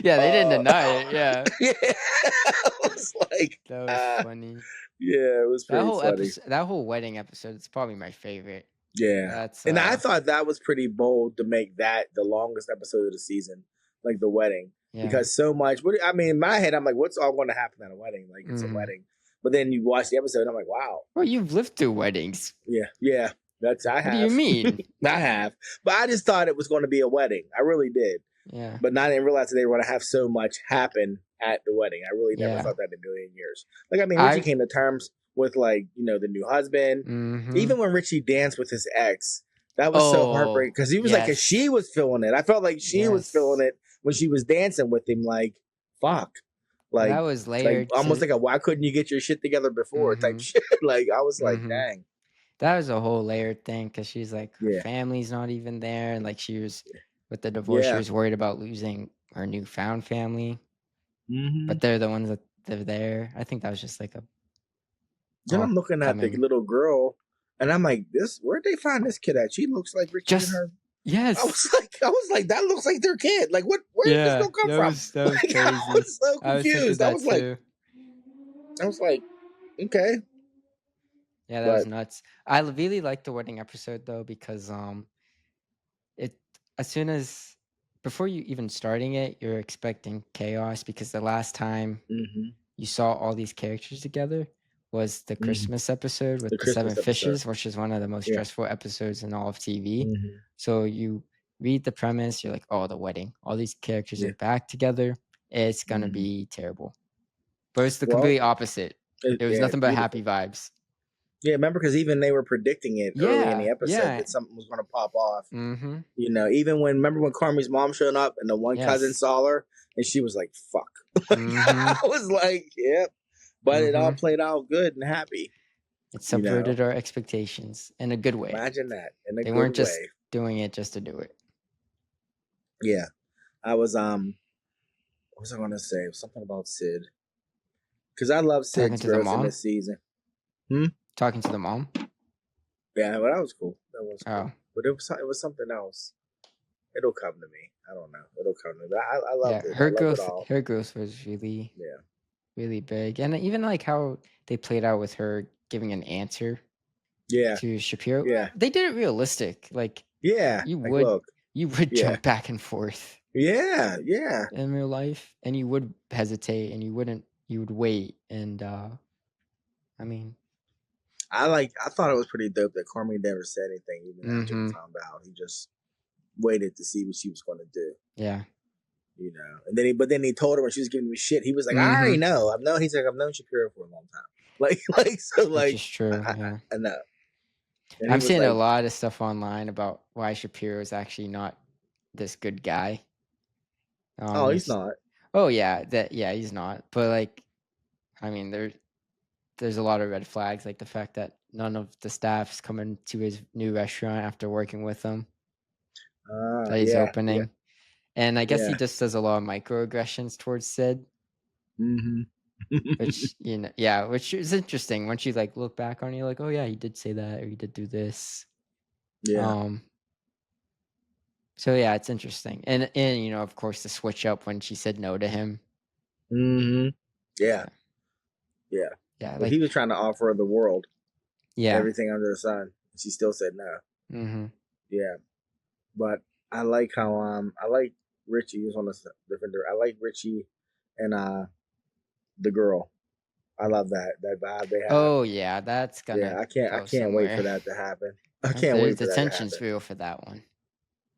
yeah, they didn't deny it. Yeah, I was like, that was funny. Yeah, it was pretty funny. That whole wedding episode is probably my favorite. Yeah, and I thought that was pretty bold to make that the longest episode of the season, like the wedding, because so much. I mean, in my head, I'm like, what's all going to happen at a wedding? Like, it's a wedding. But then you watch the episode, and I'm like, wow. Well, you've lived through weddings. Yeah. I have. What do you mean? I have, but I just thought it was going to be a wedding. I really did. Yeah. But I didn't realize that they were going to have so much happen at the wedding. I really never thought that in a million years. Like, I mean, Richie came to terms with, like, the new husband. Even when Richie danced with his ex, That was so Oh, heartbreaking because he was like, because yes. she was feeling it. I felt like she was Yes. feeling it when she was dancing with him. Like, fuck, Well, like, that was like layered almost to. like a why couldn't you get your shit together before type Mhm. shit. Like, I was like, Mhm. dang, That was a whole layered thing because she's like her yeah, family's not even there, and like she was with the divorce, she yeah. was worried about losing her newfound family, Mm-hmm. but they're the ones that they're there. I think that was just like a Then all I'm looking at the coming. little girl, and I'm like, where'd they find this kid at? She looks like Richie and Just her. yes, I was like, that looks like their kid. Like, what? Where did this yeah, girl come from? that was Like, I crazy. was so I was thinking confused. that too. I was like, okay, Yeah, that was but nuts. I really liked the wedding episode though because it as soon as before you even starting it, you're expecting chaos because the last time mm-hmm, you saw all these characters together was the mm-hmm. Christmas episode The with the seven Christmas episode, fishes, which is one of the most yeah, stressful episodes in all of TV. mm-hmm. So you read the premise, you're like, oh, the wedding. All these characters Yeah, are back together. It's gonna mm-hmm. be terrible. But it's the Well, complete opposite. It was yeah, it's nothing but beautiful. happy vibes. Yeah, remember because even they were predicting it early in the episode Yeah. that something was going to pop off. Mm-hmm. You know, even when remember when Carmi's mom showed up and the one cousin Yes. saw her and she was like, "Fuck." Mm-hmm. I was like, "Yep," but it all Mm-hmm. played out good and happy. It You know, subverted our expectations in a good way. imagine that in a They good weren't just way. doing it just to do it. Yeah, I was what was I going to say? Something about Sid because I love Talking Sid's to the growth in mom? this season. Talking to the mom? Yeah, well, that was cool. That was cool. Oh. But it was something else. It'll come to me. I don't know. It'll come to me. But I loved Yeah, it. I loved it all. her growth was really, Yeah. really big. And even like how they played out with her giving an answer Yeah. to Shapiro. Yeah. They did it realistic. Like Yeah. you Like, would look. Yeah. jump back and forth Yeah. Yeah. in real life and you would hesitate and you would wait and I mean I thought it was pretty dope that Carmi never said anything even after he found out. He just waited to see what she was going to do. Yeah. You know, and then he told her when she was giving me shit. He was like, "I already know. He's like, I've known Shapiro for a long time. Which is true. Yeah. I know. And I'm seeing a lot of stuff online about why Shapiro is actually not this good guy. Oh, he's not. Oh yeah, he's not. But like, I mean, there's a lot of red flags, like the fact that none of the staff's coming to his new restaurant after working with him that he's opening. Yeah. And I guess he just does a lot of microaggressions towards Sid. Mm-hmm. Which which is interesting. Once you like look back on it, you're like, oh yeah, he did say that or he did do this. Yeah. So yeah, it's interesting. And you know, of course the switch up when she said no to him. Mm-hmm. Yeah. Yeah. Yeah. But Like he was trying to offer her the world. Yeah. Everything under the sun. She still said no. Mm-hmm. Yeah. But I like how I like Richie. He was on a different. I like Richie and the girl. I love that vibe they have. Oh yeah, that's gonna. Yeah, I can't wait for that to happen. I can't wait for that to happen. The tension's real for that one.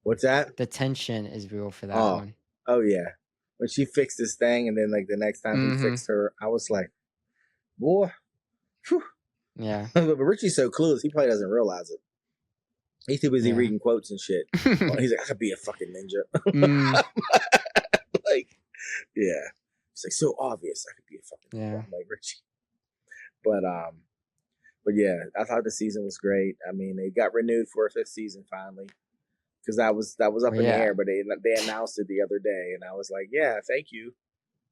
What's that? The tension is real for that one. Oh yeah. When she fixed this thing, and then like the next time he fixed her, I was like, boy. Whew. Yeah. But Richie's so clueless, he probably doesn't realize it. He's too busy reading quotes and shit. He's like, I could be a fucking ninja. Like, yeah. It's like so obvious I could be a fucking ninja. I'm like Richie. But yeah, I thought the season was great. I mean, they got renewed for a 5th season finally. Because that was up in the air, but they announced it the other day, and I was like, yeah, thank you.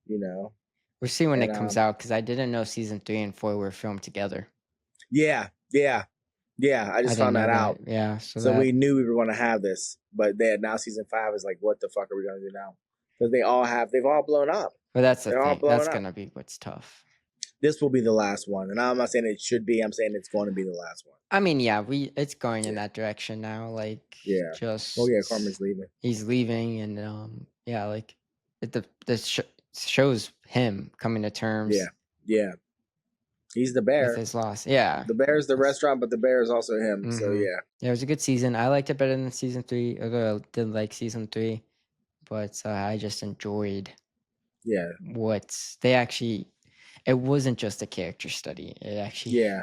You know. We'll see when it comes out, because I didn't know season 3 and 4 were filmed together. Yeah. I just found that out. Yeah. So we knew we were going to have this, but now season 5 is like, what the fuck are we going to do now? Because they've all blown up. But that's the thing. That's going to be what's tough. This will be the last one, and I'm not saying it should be. I'm saying it's going to be the last one. I mean, yeah, it's going in that direction now. Like, Carmen's leaving. He's leaving, and like the shows him coming to terms. Yeah. He's the bear. With his loss. Yeah. The bear's the restaurant, but the bear is also him. Mm-hmm. So yeah. Yeah, it was a good season. I liked it better than season 3. I did like season 3, but I just enjoyed. Yeah. What they actually. It wasn't just a character study. It actually. Yeah.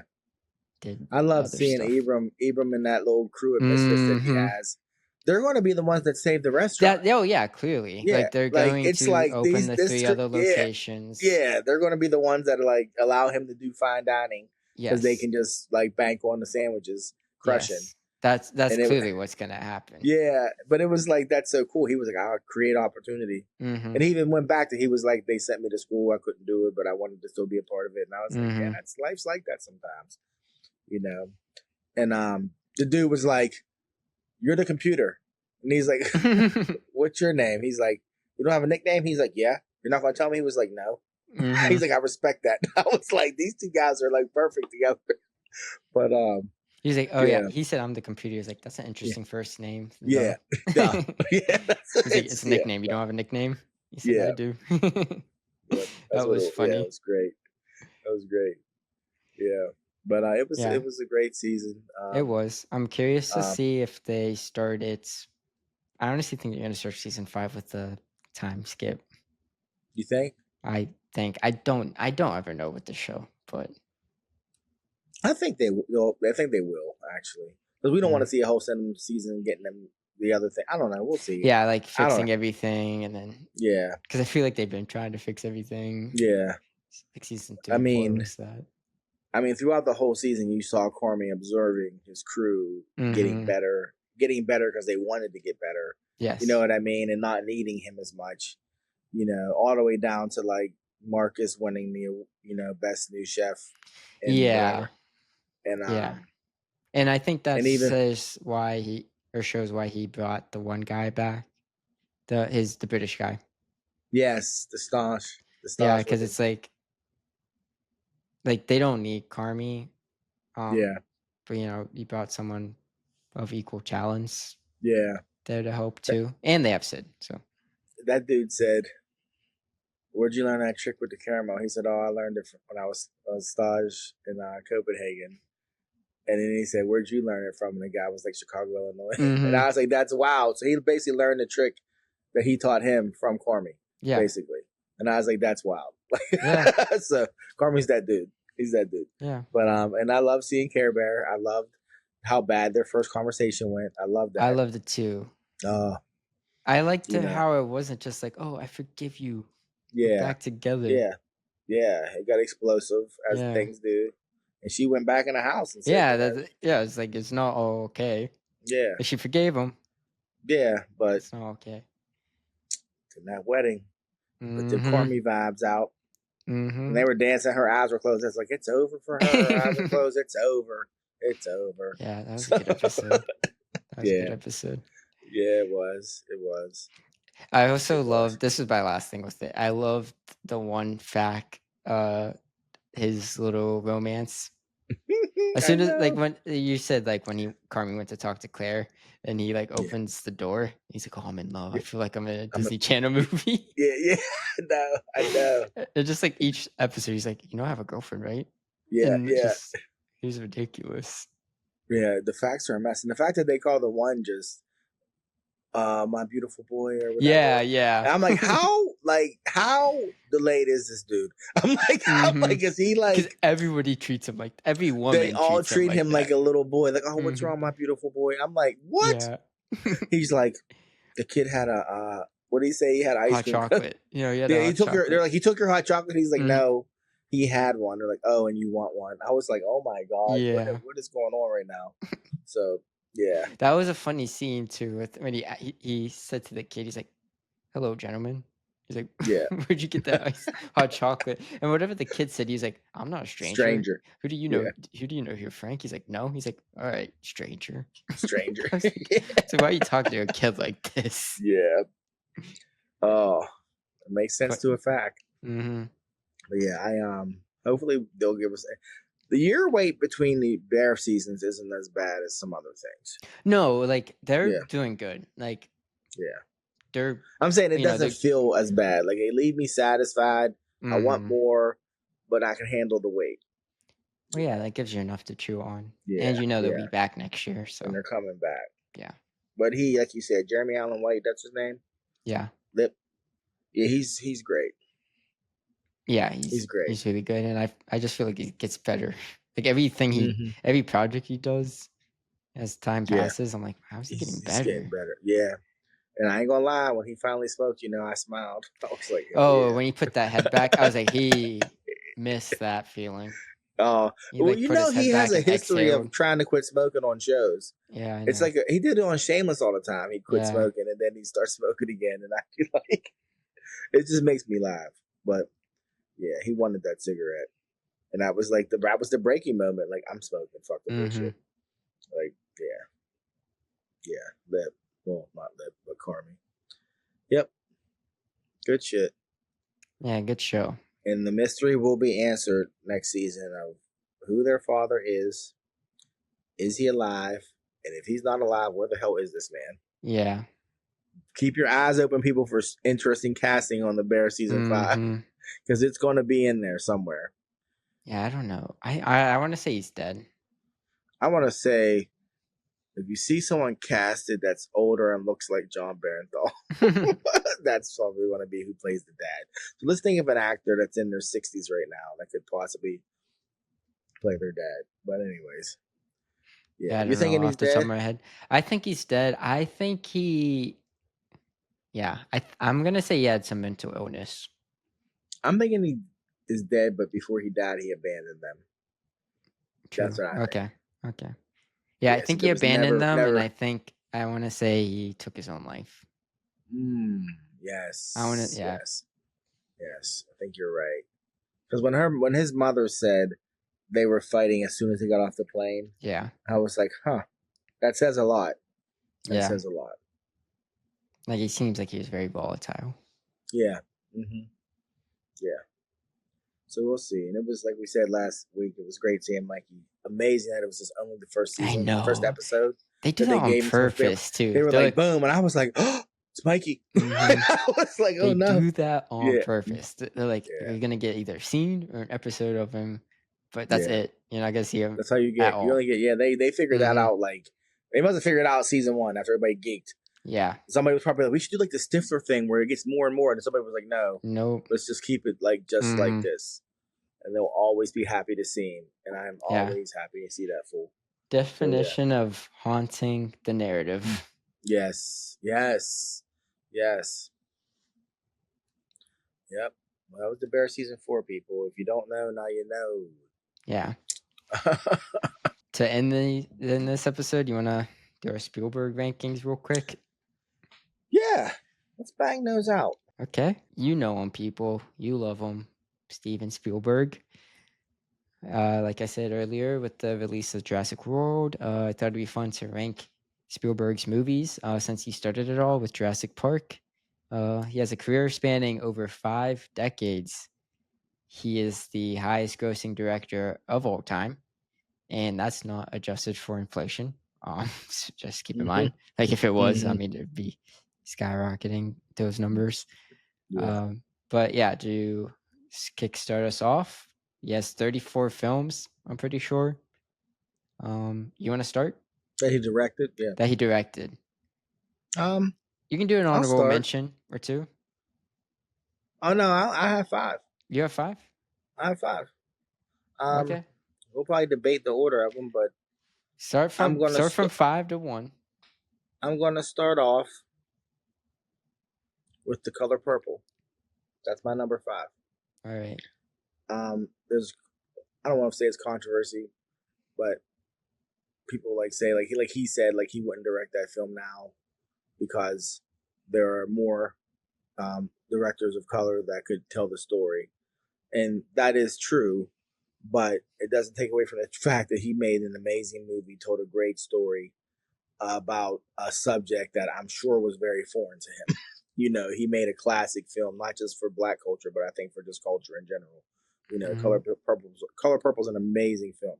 did. I love other seeing stuff. Abram and that little crew of misfits that he has. They're going to be the ones that save the restaurant. Clearly. Yeah, Like they're going it's to like open the 3 other locations. Yeah, they're going to be the ones that like allow him to do fine dining because they can just like bank on the sandwiches crushing. Yes. That's clearly what's going to happen. Yeah, but it was like that's so cool. He was like, "I'll create opportunity," and he even went back to. He was like, "They sent me to school. I couldn't do it, but I wanted to still be a part of it." And I was like, "Yeah, that's life's like that sometimes, you know." And the dude was like, "You're the computer," and he's like, "What's your name?" He's like, "You don't have a nickname?" He's like, "Yeah." You're not gonna tell me? He was like, "No." He's like, "I respect that." I was like, "These two guys are like perfect together." But he's like, "Oh yeah." He said, "I'm the computer." He's like, "That's an interesting first name." Yeah, He's like, "It's a nickname. You don't have a nickname?" He said, "I do." That was funny. Yeah, it was great. That was great. Yeah, but it was a great season. It was. I'm curious to see if they start it. I honestly think they're going to start season 5 with the time skip. You think? I think. I don't ever know with the show, but I think they will. I think they will actually, because we don't want to see a whole season getting them the other thing. I don't know. We'll see. Yeah, like fixing everything, and then because I feel like they've been trying to fix everything. Yeah, like season 3 and 4 was that. I mean, throughout the whole season, you saw Cormy observing his crew getting better because they wanted to get better. Yes, you know what I mean, and not needing him as much. You know, all the way down to like Marcus winning the best new chef. And yeah, whatever. And I think that says why shows why he brought the one guy back, the British guy. Yes, the staunch. Yeah, because it's like they don't need Carmy. But he brought someone of equal challenge. Yeah, there to help too, and they have Sid. So that dude said, "Where'd you learn that trick with the caramel?" He said, "Oh, I learned it when I was stage in Copenhagen." And then he said, "Where'd you learn it from?" And the guy was like, "Chicago, Illinois." And I was like, "That's wild." So he basically learned the trick that he taught him from Cormy. Yeah, basically. And I was like, "That's wild." So Cormy's that dude. He's that dude. Yeah. But and I love seeing Care Bear. I loved how bad their first conversation went. I loved that. I loved it too. I liked how it wasn't just like, "Oh, I forgive you." Yeah. We're back together. Yeah. Yeah. It got explosive as things do. And she went back in the house and said, it's like it's not all okay. Yeah. And she forgave him. Yeah, but it's not okay. In that wedding. But the Cormy vibes out. And they were dancing, her eyes were closed. It's like, it's over for her. Her eyes were closed. It's over. It's over. Yeah, that was a good episode. That was a good episode. Yeah, it was. It was. I also loved, this is my last thing with it. I loved the one fact, his little romance. As soon as when you said when Carmen went to talk to Claire and he opens the door, he's like, "Oh, I'm in love. I feel like I'm in a Disney Channel movie." Yeah. No, I know. And just each episode, he's like, "I have a girlfriend, right?" Yeah, and he's ridiculous. Yeah, the facts are a mess, and the fact that they call the one just my beautiful boy or whatever. Yeah. And I'm like, how delayed is this dude? I'm like, how is he because everybody treats him like every woman. They all treat him like a little boy. Like, oh, what's wrong, my beautiful boy? I'm like, what? Yeah. He's like, the kid had a what did he say? He had ice cream. Hot chocolate. He took her. They're like, he took your hot chocolate. He's like, no, he had one. They're like, oh, and you want one? I was like, oh my god, what is going on right now? So. Yeah, that was a funny scene too. When he said to the kid, he's like, "Hello, gentlemen." He's like, "Yeah, where'd you get that hot chocolate?" And whatever the kid said, he's like, "I'm not a stranger. Who do you know? Who do you know here, Frank?" He's like, "No." He's like, "All right, stranger." So why are you talking to a kid like this? Yeah. Oh, it makes sense to a fact. But yeah, I hopefully they'll give us. The year wait between the Bear seasons isn't as bad as some other things. No, they're doing good. I'm saying it doesn't feel as bad. They leave me satisfied. I want more, but I can handle the wait. Well, yeah, that gives you enough to chew on. Yeah, and they'll be back next year. So and they're coming back. Yeah. But he, like you said, Jeremy Allen White, that's his name? Yeah. Lip. Yeah, he's great. Yeah, he's great. He's really good, and I just feel like it gets better Like everything Mhm. every project he does, as time Yeah. passes, I'm like, how is he getting He's better? getting better. Yeah. And I ain't gonna lie, when he finally spoke, I smiled. I was like, hell Oh, yeah. when he put that head back, I was like, he missed that feeling. He Well, like put his he head has back a and history exhaled. of trying to quit smoking on shows. Yeah, I It's know. like he did it on Shameless all the time. He quit Yeah. smoking and then he starts smoking again, and I feel like it just makes me laugh. But yeah, he wanted that cigarette, and that was like that was the breaking moment. Like, I'm smoking, fuck the bullshit. Like, yeah, lip. Well, not lip, but Carmi. Yep, good shit. Yeah, good show. And the mystery will be answered next season of who their father is. Is he alive? And if he's not alive, where the hell is this man? Yeah. Keep your eyes open, people, for interesting casting on the Bear season 5, because it's going to be in there somewhere. Yeah, I don't know. I want to say he's dead. I want to say, if you see someone casted that's older and looks like John Barenthal, that's probably going to be who plays the dad. So let's think of an actor that's in their 60s right now that could possibly play their dad. But anyways, Yeah, I you don't thinking know he's off the top of dead? my head. I think he's dead. I think he. Yeah, I'm gonna say he had some mental illness. I'm thinking he is dead, but before he died, he abandoned them. True. That's what I think. Okay. Yeah, I So think he there was abandoned them, and never. I want to say he took his own life. Yes. I want to. Yeah. Yes. I think you're right. Because when his mother said they were fighting as soon as he got off the plane, Yeah. I was like, huh, that says a lot. That Yeah. says a lot. Like, he seems like he was very volatile. Yeah. Yeah. So we'll see. And it was like we said last week, it was great seeing Mikey. Amazing that it was just only the first I season, know. first episode. They did that on purpose too. They were like, boom, and I was like, oh, it's Mikey. I was like, oh no. They do that on purpose. They're like, you're gonna get either a scene or an episode of him, but that's it. You're not gonna see him. That's how you get. You only get. They figured that out. Like, they must have figured it out season 1 after everybody geeked. Yeah. Somebody was probably like, we should do like the Stifler thing where it gets more and more, and somebody was like, no, nope, let's just keep it like just like this, and they'll always be happy to see him, and I'm always happy to see that fool. Definition of haunting the narrative. Yes. Yep. Well, that was the Bear season 4, people. If you don't know, now you know. Yeah. To end this episode, you want to do our Spielberg rankings real quick? Yeah. Let's bang those out. Okay. You know him, people. You love him. Steven Spielberg. Like I said earlier, with the release of Jurassic World, I thought it'd be fun to rank Spielberg's movies since he started it all with Jurassic Park. He has a career spanning over 5 decades. He is the highest grossing director of all time, and that's not adjusted for inflation. So just keep in mind, like if it was, I mean, it'd be skyrocketing those numbers. Yeah. But yeah, to kickstart us off, he has 34 films, I'm pretty sure. You want to start? That he directed? Yeah. That he directed. You can do an honorable mention or 2. Oh no, I have 5. You have 5? I have 5. Okay. We'll probably debate the order of them, but start from 5 to 1. I'm gonna start off with The Color Purple. That's my number 5. All right. There's, I don't want to say it's controversy, but people say he said he wouldn't direct that film now because there are more directors of color that could tell the story, and that is true. But it doesn't take away from the fact that he made an amazing movie, told a great story about a subject that I'm sure was very foreign to him. He made a classic film, not just for Black culture, but I think for just culture in general. Color Purple is an amazing film,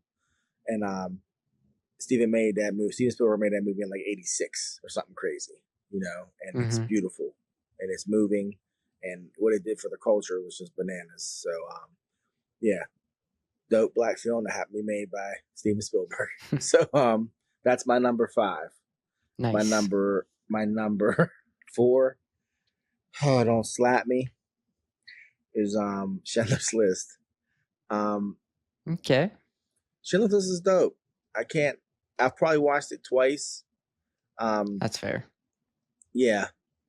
and Steven Spielberg made that movie in '86 or something crazy, and it's beautiful and it's moving, and what it did for the culture was just bananas. So, yeah, dope Black film that happened to be made by Steven Spielberg. So, that's my number 5. Nice. My number 4. Oh, don't slap me. Is Schindler's List. Okay. Schindler's List is dope. I've probably watched it twice. That's fair. Yeah,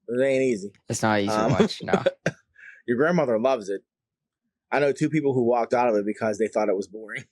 it ain't easy. It's not easy to watch. No. Your grandmother loves it. I know 2 people who walked out of it because they thought it was boring.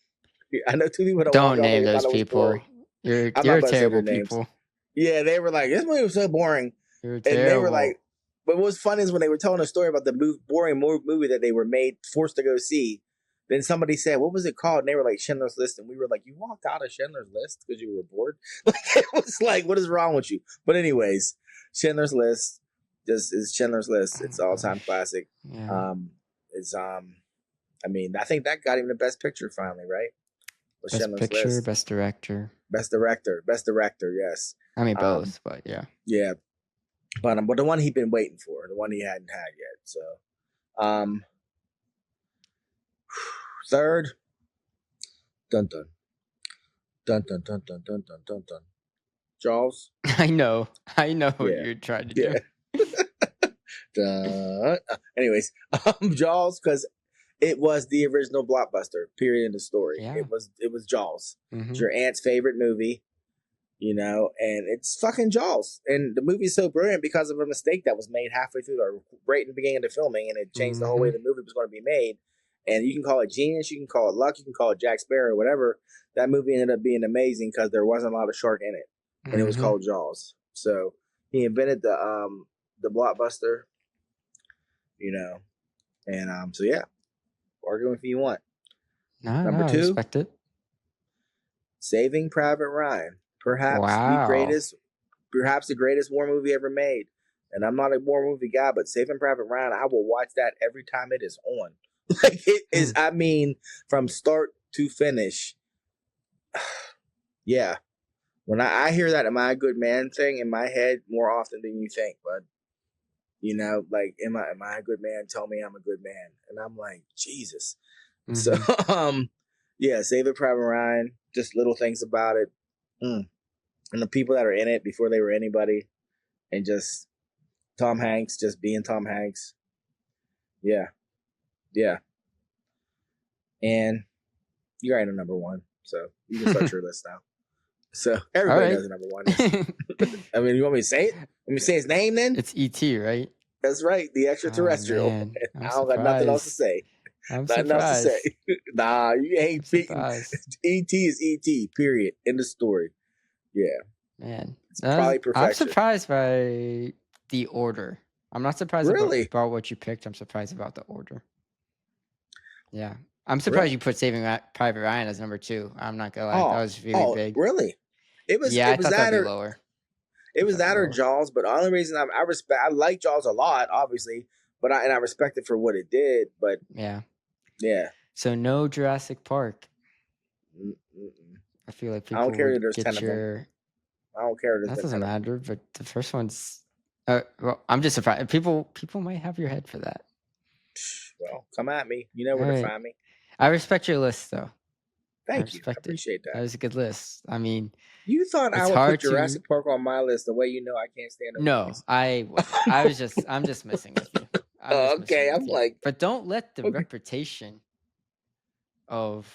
I know 2 people that Don't walked out name of it those thought it was people. boring. You're I'm not about to say their terrible names. people. Yeah, they were like, this movie was so boring. You're And terrible. they were like, but what's funny is when they were telling a story about the boring movie that they were forced to go see, then somebody said, what was it called? And they were like, Schindler's List. And we were like, you walked out of Schindler's List because you were bored? Like, it was like, what is wrong with you? But anyways, Schindler's List is Schindler's List. It's an all-time classic. Yeah. I mean, I think that got him the Best Picture finally, right? Was Best Schindler's Picture, List. Best Director. Best Director, yes. I mean, both, but yeah. Yeah. But the one he'd been waiting for, the one he hadn't had yet. So, third, dun dun dun dun dun dun dun dun dun dun. Jaws. I know what Yeah. you're trying to do. Dun. Anyways, Jaws, because it was the original blockbuster. Period. In the story, Yeah. it was Jaws. Mhm. It's your aunt's favorite movie. And it's fucking Jaws. And the movie's so brilliant because of a mistake that was made halfway through or right in the beginning of the filming, and it changed the whole way the movie was going to be made. And you can call it genius, you can call it luck, you can call it Jack Sparrow, whatever. That movie ended up being amazing because there wasn't a lot of shark in it, and it was called Jaws. So he invented the blockbuster, and so yeah, argue if you want. Number I 2, respect it. Saving Private Ryan. Perhaps Wow. the greatest war movie ever made. And I'm not a war movie guy, but Saving Private Ryan, I will watch that every time it is on. Like, it is, I mean, from start to finish. Yeah. When I hear that Am I a Good Man thing in my head more often than you think, bud. Like, am I a good man? Tell me I'm a good man. And I'm like, Jesus. So, yeah, Saving Private Ryan, just little things about it. And the people that are in it before they were anybody, and just Tom Hanks just being Tom Hanks. Yeah. And you already know number 1, so you can start your list now. So everybody knows number 1 is. I mean, you want me to say it? Let me say his name then? It's E.T., right? That's right, the extraterrestrial. Man, I don't got nothing else to say. Nothing else to say. Nah, you ain't beating. E.T. is E.T., period. End of story. Yeah. Man, it's probably perfection. I'm surprised by the order. I'm not surprised about what you picked. I'm surprised about the order. Yeah. I'm surprised you put Saving Private Ryan as number 2. I'm not gonna lie. That was really big. Really? It was I thought that'd be lower. It was that or Jaws, but the only reason I like Jaws a lot, obviously, but I respect it for what it did, but yeah. So no Jurassic Park. I feel like people I don't care that there's 10 of them. I don't care. That doesn't matter, but the first one's. Well, I'm just surprised. People might have your head for that. Well, come at me. You know where to find me. I respect your list, though. Thank you. I appreciate that. That was a good list. I mean, you thought I would put Jurassic Park on my list the way you know I can't stand it. No, I'm just messing with you. Okay, I'm like, but don't let the reputation of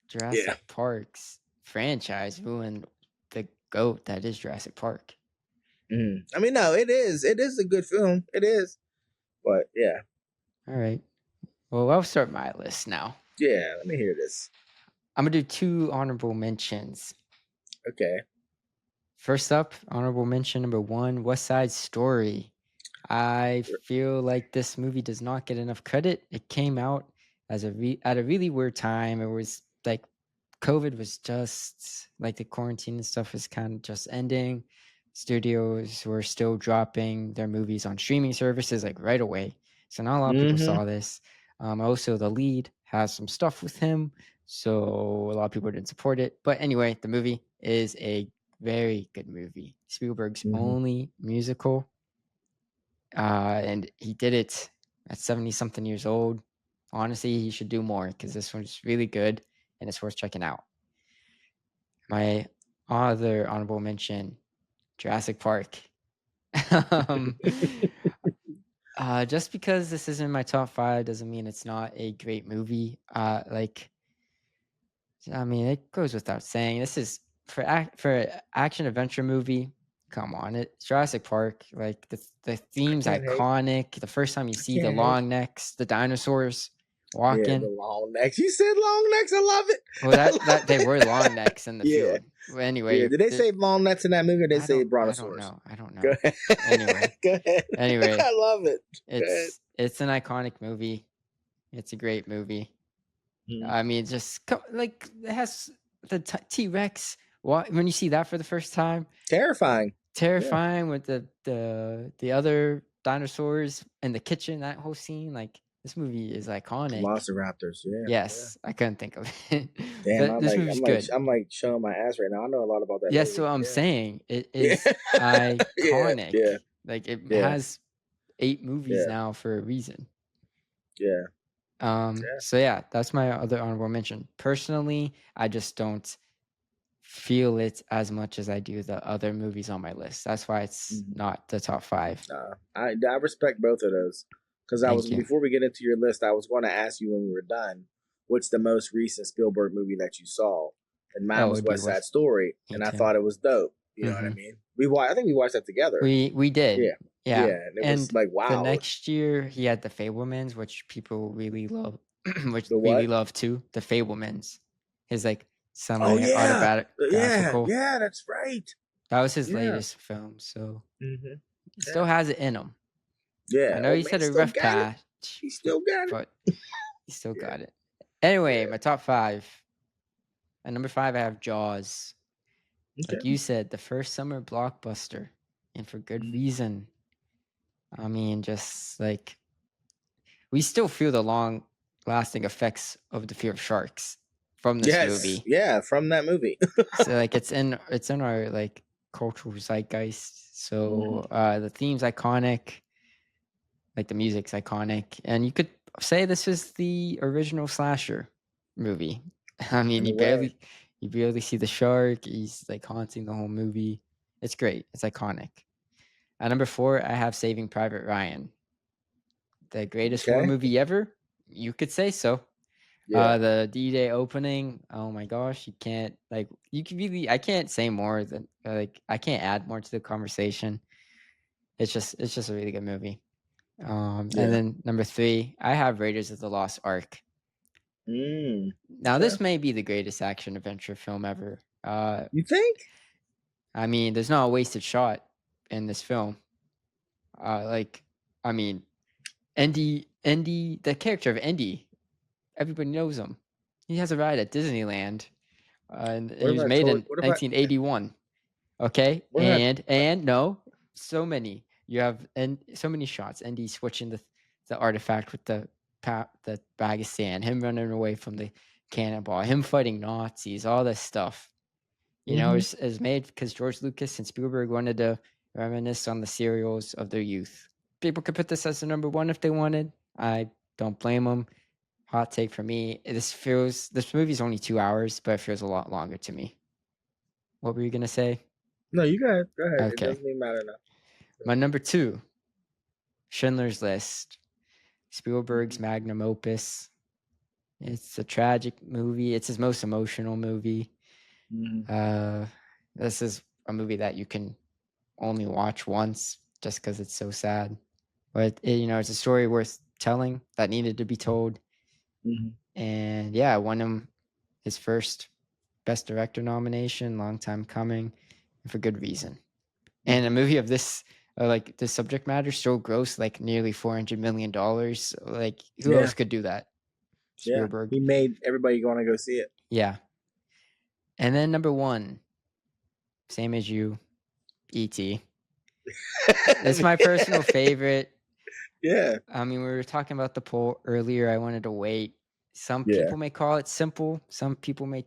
Jurassic Park's franchise ruin the GOAT that is Jurassic Park. I mean, no, it is a good film. It is, but yeah. All right. Well, I'll start my list now. Yeah, let me hear this. I'm gonna do 2 honorable mentions. Okay. First up, honorable mention number 1, West Side Story. I feel like this movie does not get enough credit. It came out as at a really weird time. It was like COVID was just like the quarantine and stuff was kind of just ending. Studios were still dropping their movies on streaming services like right away. So not a lot of people saw this. Also, the lead has some stuff with him, so a lot of people didn't support it. But anyway, the movie is a very good movie. Spielberg's only musical. And he did it at 70-something years old. Honestly, he should do more because this one's really good and it's worth checking out. My other honorable mention, Jurassic Park. Just because this isn't my top 5 doesn't mean it's not a great movie. Like I mean, it goes without saying. This is for action adventure movie. Come on, it's Jurassic Park. Like the I theme's can't hate. iconic. The first time you I see the can't hate. long necks, the dinosaurs Yeah, walking. the long necks. You said long necks. I love it. Well, I love that they it. were long necks in the Yeah. field. Well, Yeah. anyway, Did they say long necks in that movie, or did they say I don't brontosaurus? know. I don't Go know. ahead. Anyway, Go ahead. anyway, I love it. Go ahead. it's an iconic movie. It's a great movie. Mhm. I mean, just like it has the T-Rex. When you see that for the first time, Terrifying. terrifying with the other dinosaurs in the kitchen. That whole scene, like this movie is iconic. Velociraptors. Yeah. Yes, I couldn't think of it. Damn. This movie's good. I'm like showing my ass right now. I know a lot about that Yes, movie. so I'm Yeah. saying it Yeah. is iconic. Yeah. Like it Yeah. has 8 movies Yeah. now for a reason. Yeah. So yeah, that's my other honorable mention. Personally, I just don't feel it as much as I do the other movies on my list. That's why it's not the top 5. I respect both of those because Thank you. before we get into your list, I was going to ask you when we were done, what's the most recent Spielberg movie that you saw? And mine was it'd be West Side Story, Me and I too. thought it was dope. You know what I mean? I think we watched that together. We did. Yeah. And it was like, wow. The next year he had The Fablemans, which people really love, which The really what? love too. The Fablemans, his like Oh yeah, semi-autobiographical. yeah, that's right. That was his latest film, so he still has it in him. Yeah, I know he's had a rough patch. He still got it, but he still got it. Anyway, my top 5. At number 5, I have Jaws. Okay. Like you said, the first summer blockbuster, and for good reason. I mean, just like we still feel the long-lasting effects of the fear of sharks from this movie. Yeah, from that movie. So like it's in our like cultural zeitgeist. So the theme's iconic, like the music's iconic, and you could say this is the original slasher movie. I mean, you barely see the shark. He's like haunting the whole movie. It's great. It's iconic. At number 4, I have Saving Private Ryan. The greatest war movie ever? You could say so. Yeah. The D-Day opening. Oh my gosh, you can't like you can really. I can't say more than I can't add more to the conversation. It's just a really good movie. And then number 3, I have Raiders of the Lost Ark. Now this may be the greatest action adventure film ever. You think? I mean, there's not a wasted shot in this film. I mean, Andy, the character of Andy, everybody knows him. He has a ride at Disneyland, and he was made in 1981. Okay, and no, so many. You have so many shots. Andy switching the artifact with the bag of sand, him running away from the cannonball, him fighting Nazis, all this stuff. You know, it's made because George Lucas and Spielberg wanted to reminisce on the serials of their youth. People could put this as the number 1 if they wanted. I don't blame them. Hot take for me. This movie's only 2 hours, but it feels a lot longer to me. What were you gonna say? No, you go ahead. Okay. It doesn't even matter now. My number 2, Schindler's List. Spielberg's magnum opus. It's a tragic movie. It's his most emotional movie. This is a movie that you can only watch once just because it's so sad. But it's a story worth telling that needed to be told. And yeah, won him his first Best Director nomination, long time coming, and for good reason. And a movie of this this subject matter so gross, like nearly $400 million. Like who else could do that? Spielberg. Yeah, he made everybody want to go see it. Yeah. And then number 1, same as you, E.T. It's my personal favorite. Yeah. I mean, we were talking about the poll earlier. I wanted to wait. Some people may call it simple. Some people may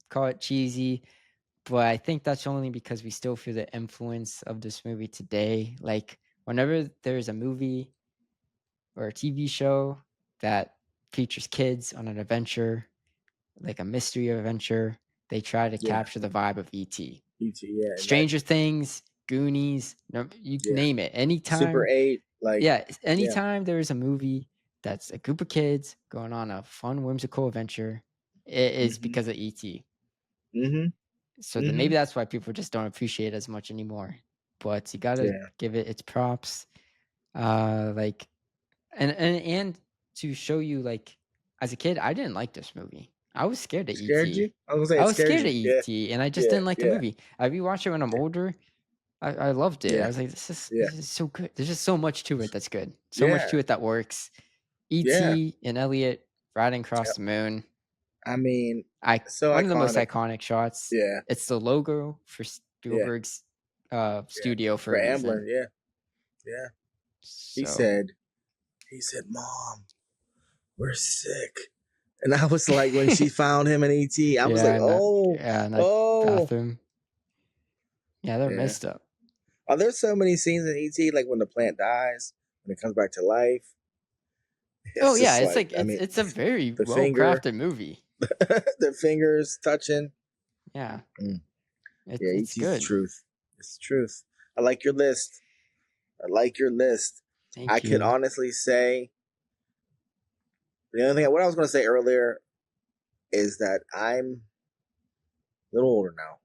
call it cheesy. But I think that's only because we still feel the influence of this movie today. Like, whenever there's a movie or a TV show that features kids on an adventure, like a mystery adventure, they try to capture the vibe of E.T. E.T., yeah. Stranger Things, Goonies, you name it. Anytime. Super 8. Anytime there is a movie that's a group of kids going on a fun, whimsical adventure, it is Mhm. because of E.T. Mm-hmm. So Mm-hmm. maybe that's why people just don't appreciate it as much anymore. But you gotta Yeah. give it its props. Like, and to show you, like, as a kid, I didn't like this movie. I was scared of Scared E.T. you? I was gonna say I it was scared scared you. of Yeah. E.T. and I just Yeah. didn't like the Yeah. movie. I rewatched it when I'm older. I loved it. I Yeah. was like, this Yeah. is so good. There's just so much to it that's good. So much Yeah. to it that works. Yeah. E.T. and Elliot riding across Yep. the moon. I mean, I so One of the most iconic. iconic shots. Yeah. It's the logo for Yeah. Spielberg's Yeah. studio for For a Amblin. reason. Yeah. Yeah. He So said, Mom, we're sick. And I was like, when she found him in E.T., I was like, in oh, that oh. bathroom. Yeah, they're Yeah. messed up. Are there so many scenes in E.T., like when the plant dies, when it comes back to life? Oh yeah, just it's like I mean, it's a very the well finger, crafted movie. the fingers touching. Yeah. Mm. It's Yeah, E.T.'s the good. truth. It's the truth. I like your list. Thank I you. could honestly say the only thing what I was going to say earlier is that I'm a little older now.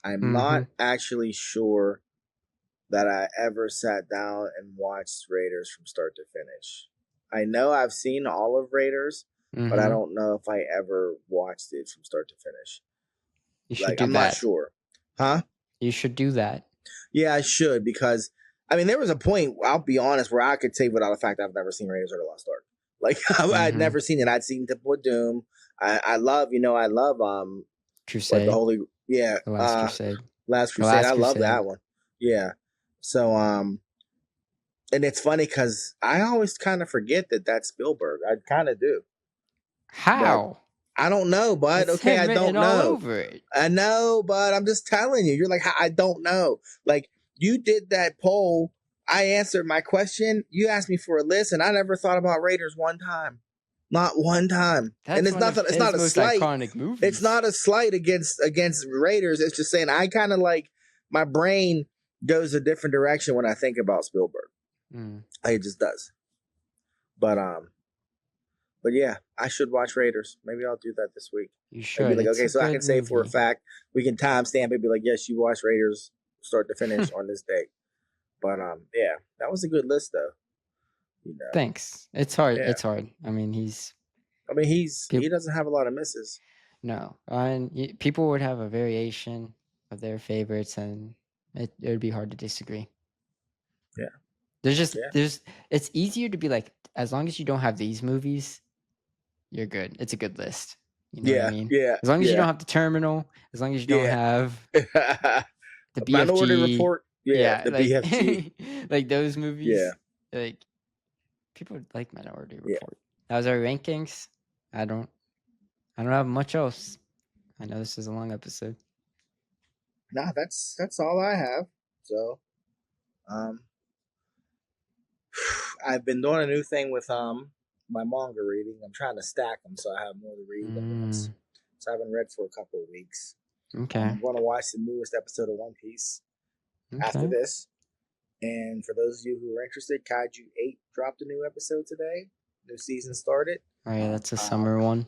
I'm not actually sure that I ever sat down and watched Raiders from start to finish. I know I've seen all of Raiders, but I don't know if I ever watched it from start to finish. You should do I'm that. not sure. Huh? You should do that. Yeah, I should, because I mean, there was a point, I'll be honest, where I could say without the fact I've never seen Raiders of the Lost Ark. Like, I'd never seen it. I'd seen Temple of Doom. I love Crusade. like the Holy, The Last Crusade. Last Crusade. I love that one. Yeah. So, and it's funny because I always kind of forget that that's Spielberg. I kind of do. How? But I don't know, bud. It's okay, him I don't know. all over it. I know, but I'm just telling you. You're like, I don't know. Like, you did that poll. I answered my question. You asked me for a list, and I never thought about Raiders one time. Not one time. That's and it's one nothing. of It's his not a most slight. iconic movies. It's not a slight against Raiders. It's just saying I kind of like, my brain goes a different direction when I think about Spielberg. It just does. But yeah, I should watch Raiders. Maybe I'll do that this week. You should. I'd be like, okay, so I can say for a fact, we can timestamp it, be like, yes, you watch Raiders start to finish on this day. But yeah, that was a good list though. You know. Thanks. It's hard. Yeah. It's hard. I mean, he doesn't have a lot of misses. No, and people would have a variation of their favorites, and it would be hard to disagree. Yeah. It's easier to be like, as long as you don't have these movies, you're good. It's a good list. You know what I mean? Yeah. As long as you don't have The Terminal, as long as you don't have the BFG. Minority Report. Yeah, the BFG. Like those movies. Yeah. Like, people would like Minority Report. That was our rankings. I don't have much else. I know this is a long episode. Nah, that's all I have. So, I've been doing a new thing with my manga reading. I'm trying to stack them so I have more to read than once. So I haven't read for a couple of weeks. Okay. I'm going to watch the newest episode of One Piece after this. And for those of you who are interested, Kaiju 8 dropped a new episode today. New season started. Oh yeah, that's a summer one.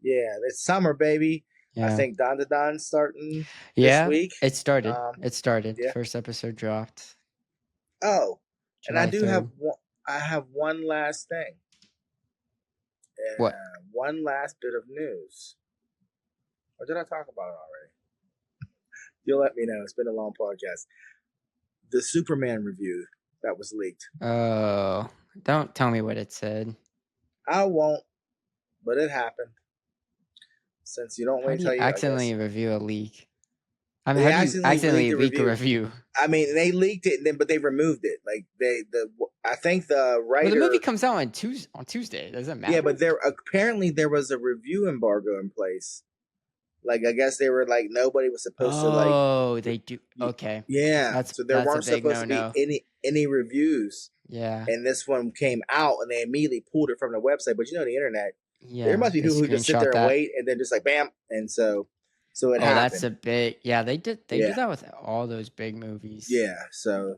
Yeah, it's summer, baby. Yeah. I think Don starting this week. It started. Yeah. First episode dropped. Oh, July and 3rd. I have one last thing. What? One last bit of news. Or did I talk about it already? You'll let me know. It's been a long podcast. The Superman review that was leaked. Oh, don't tell me what it said. I won't, but it happened. Since you don't want me to tell you, accidentally review a leak. I mean, they how do you accidentally leak a review? I mean, they leaked it, but they removed it. Like I think the writer. But the movie comes out on Tuesday. Does it matter? Yeah, but apparently there was a review embargo in place. Like, I guess they were like, nobody was supposed to like. Oh, they do. Okay. Yeah. So there weren't supposed to be any reviews. Yeah. And this one came out, and they immediately pulled it from the website. But you know, the internet. Yeah. There must be people who just sit there and wait, and then just like bam, and so it happened. That's a big. Yeah, they did. They did that with all those big movies. Yeah. So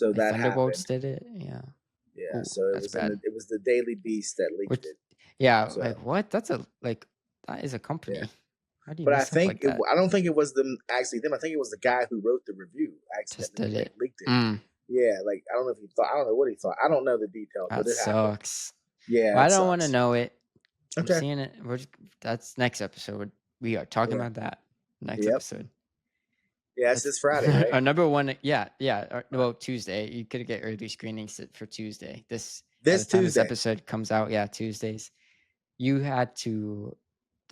that Thunderbolts happened. did it. Yeah. Yeah. So it was the Daily Beast that leaked it. Yeah. So. Like what? That's That is a company. Yeah. How do you But I mess up think like that? I don't think it was them actually them. I think it was the guy who wrote the review Just accidentally did it. leaked it. Mm, Yeah, like I don't know if he thought. I don't know what he thought. I don't know the details, that but it happened. sucks. Yeah, Well, I it don't want to sucks. know it. I'm Okay. seeing it. That's next episode. We are talking Yeah. about that next Yep. episode. Yeah, it's this Friday, right? Our number one, well, Tuesday. You could get early screenings for Tuesday. by This the time this Tuesday. episode comes out, Tuesdays. You had to.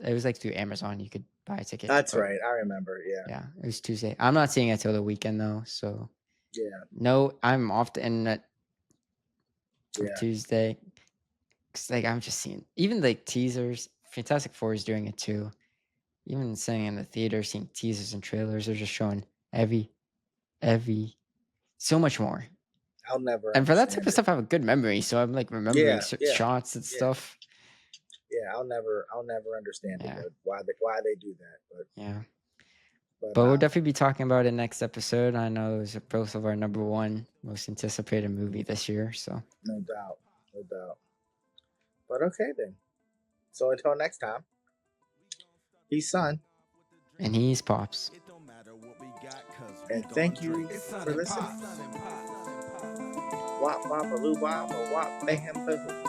It was like through Amazon. You could buy a ticket. That's right. I remember. Yeah. Yeah, it was Tuesday. I'm not seeing it till the weekend though. So Yeah. no, I'm off the internet for Yeah. Tuesday. Cause like I'm just seeing even like teasers. Fantastic Four is doing it too. Even sitting in the theater, seeing teasers and trailers, they're just showing every so much more. I'll never. And for that type understand of stuff, I have a good memory, so I'm like remembering Yeah. shots and stuff. Yeah, I'll never understand Yeah. it. Why they do that? But Yeah, but we'll wow. definitely be talking about it next episode. I know it was both of our number one most anticipated movie this year. So No doubt. But okay then. So until next time, he's Son, and he's Pops. and thank you for listening. Wop wop a loo wop a wop bam boom.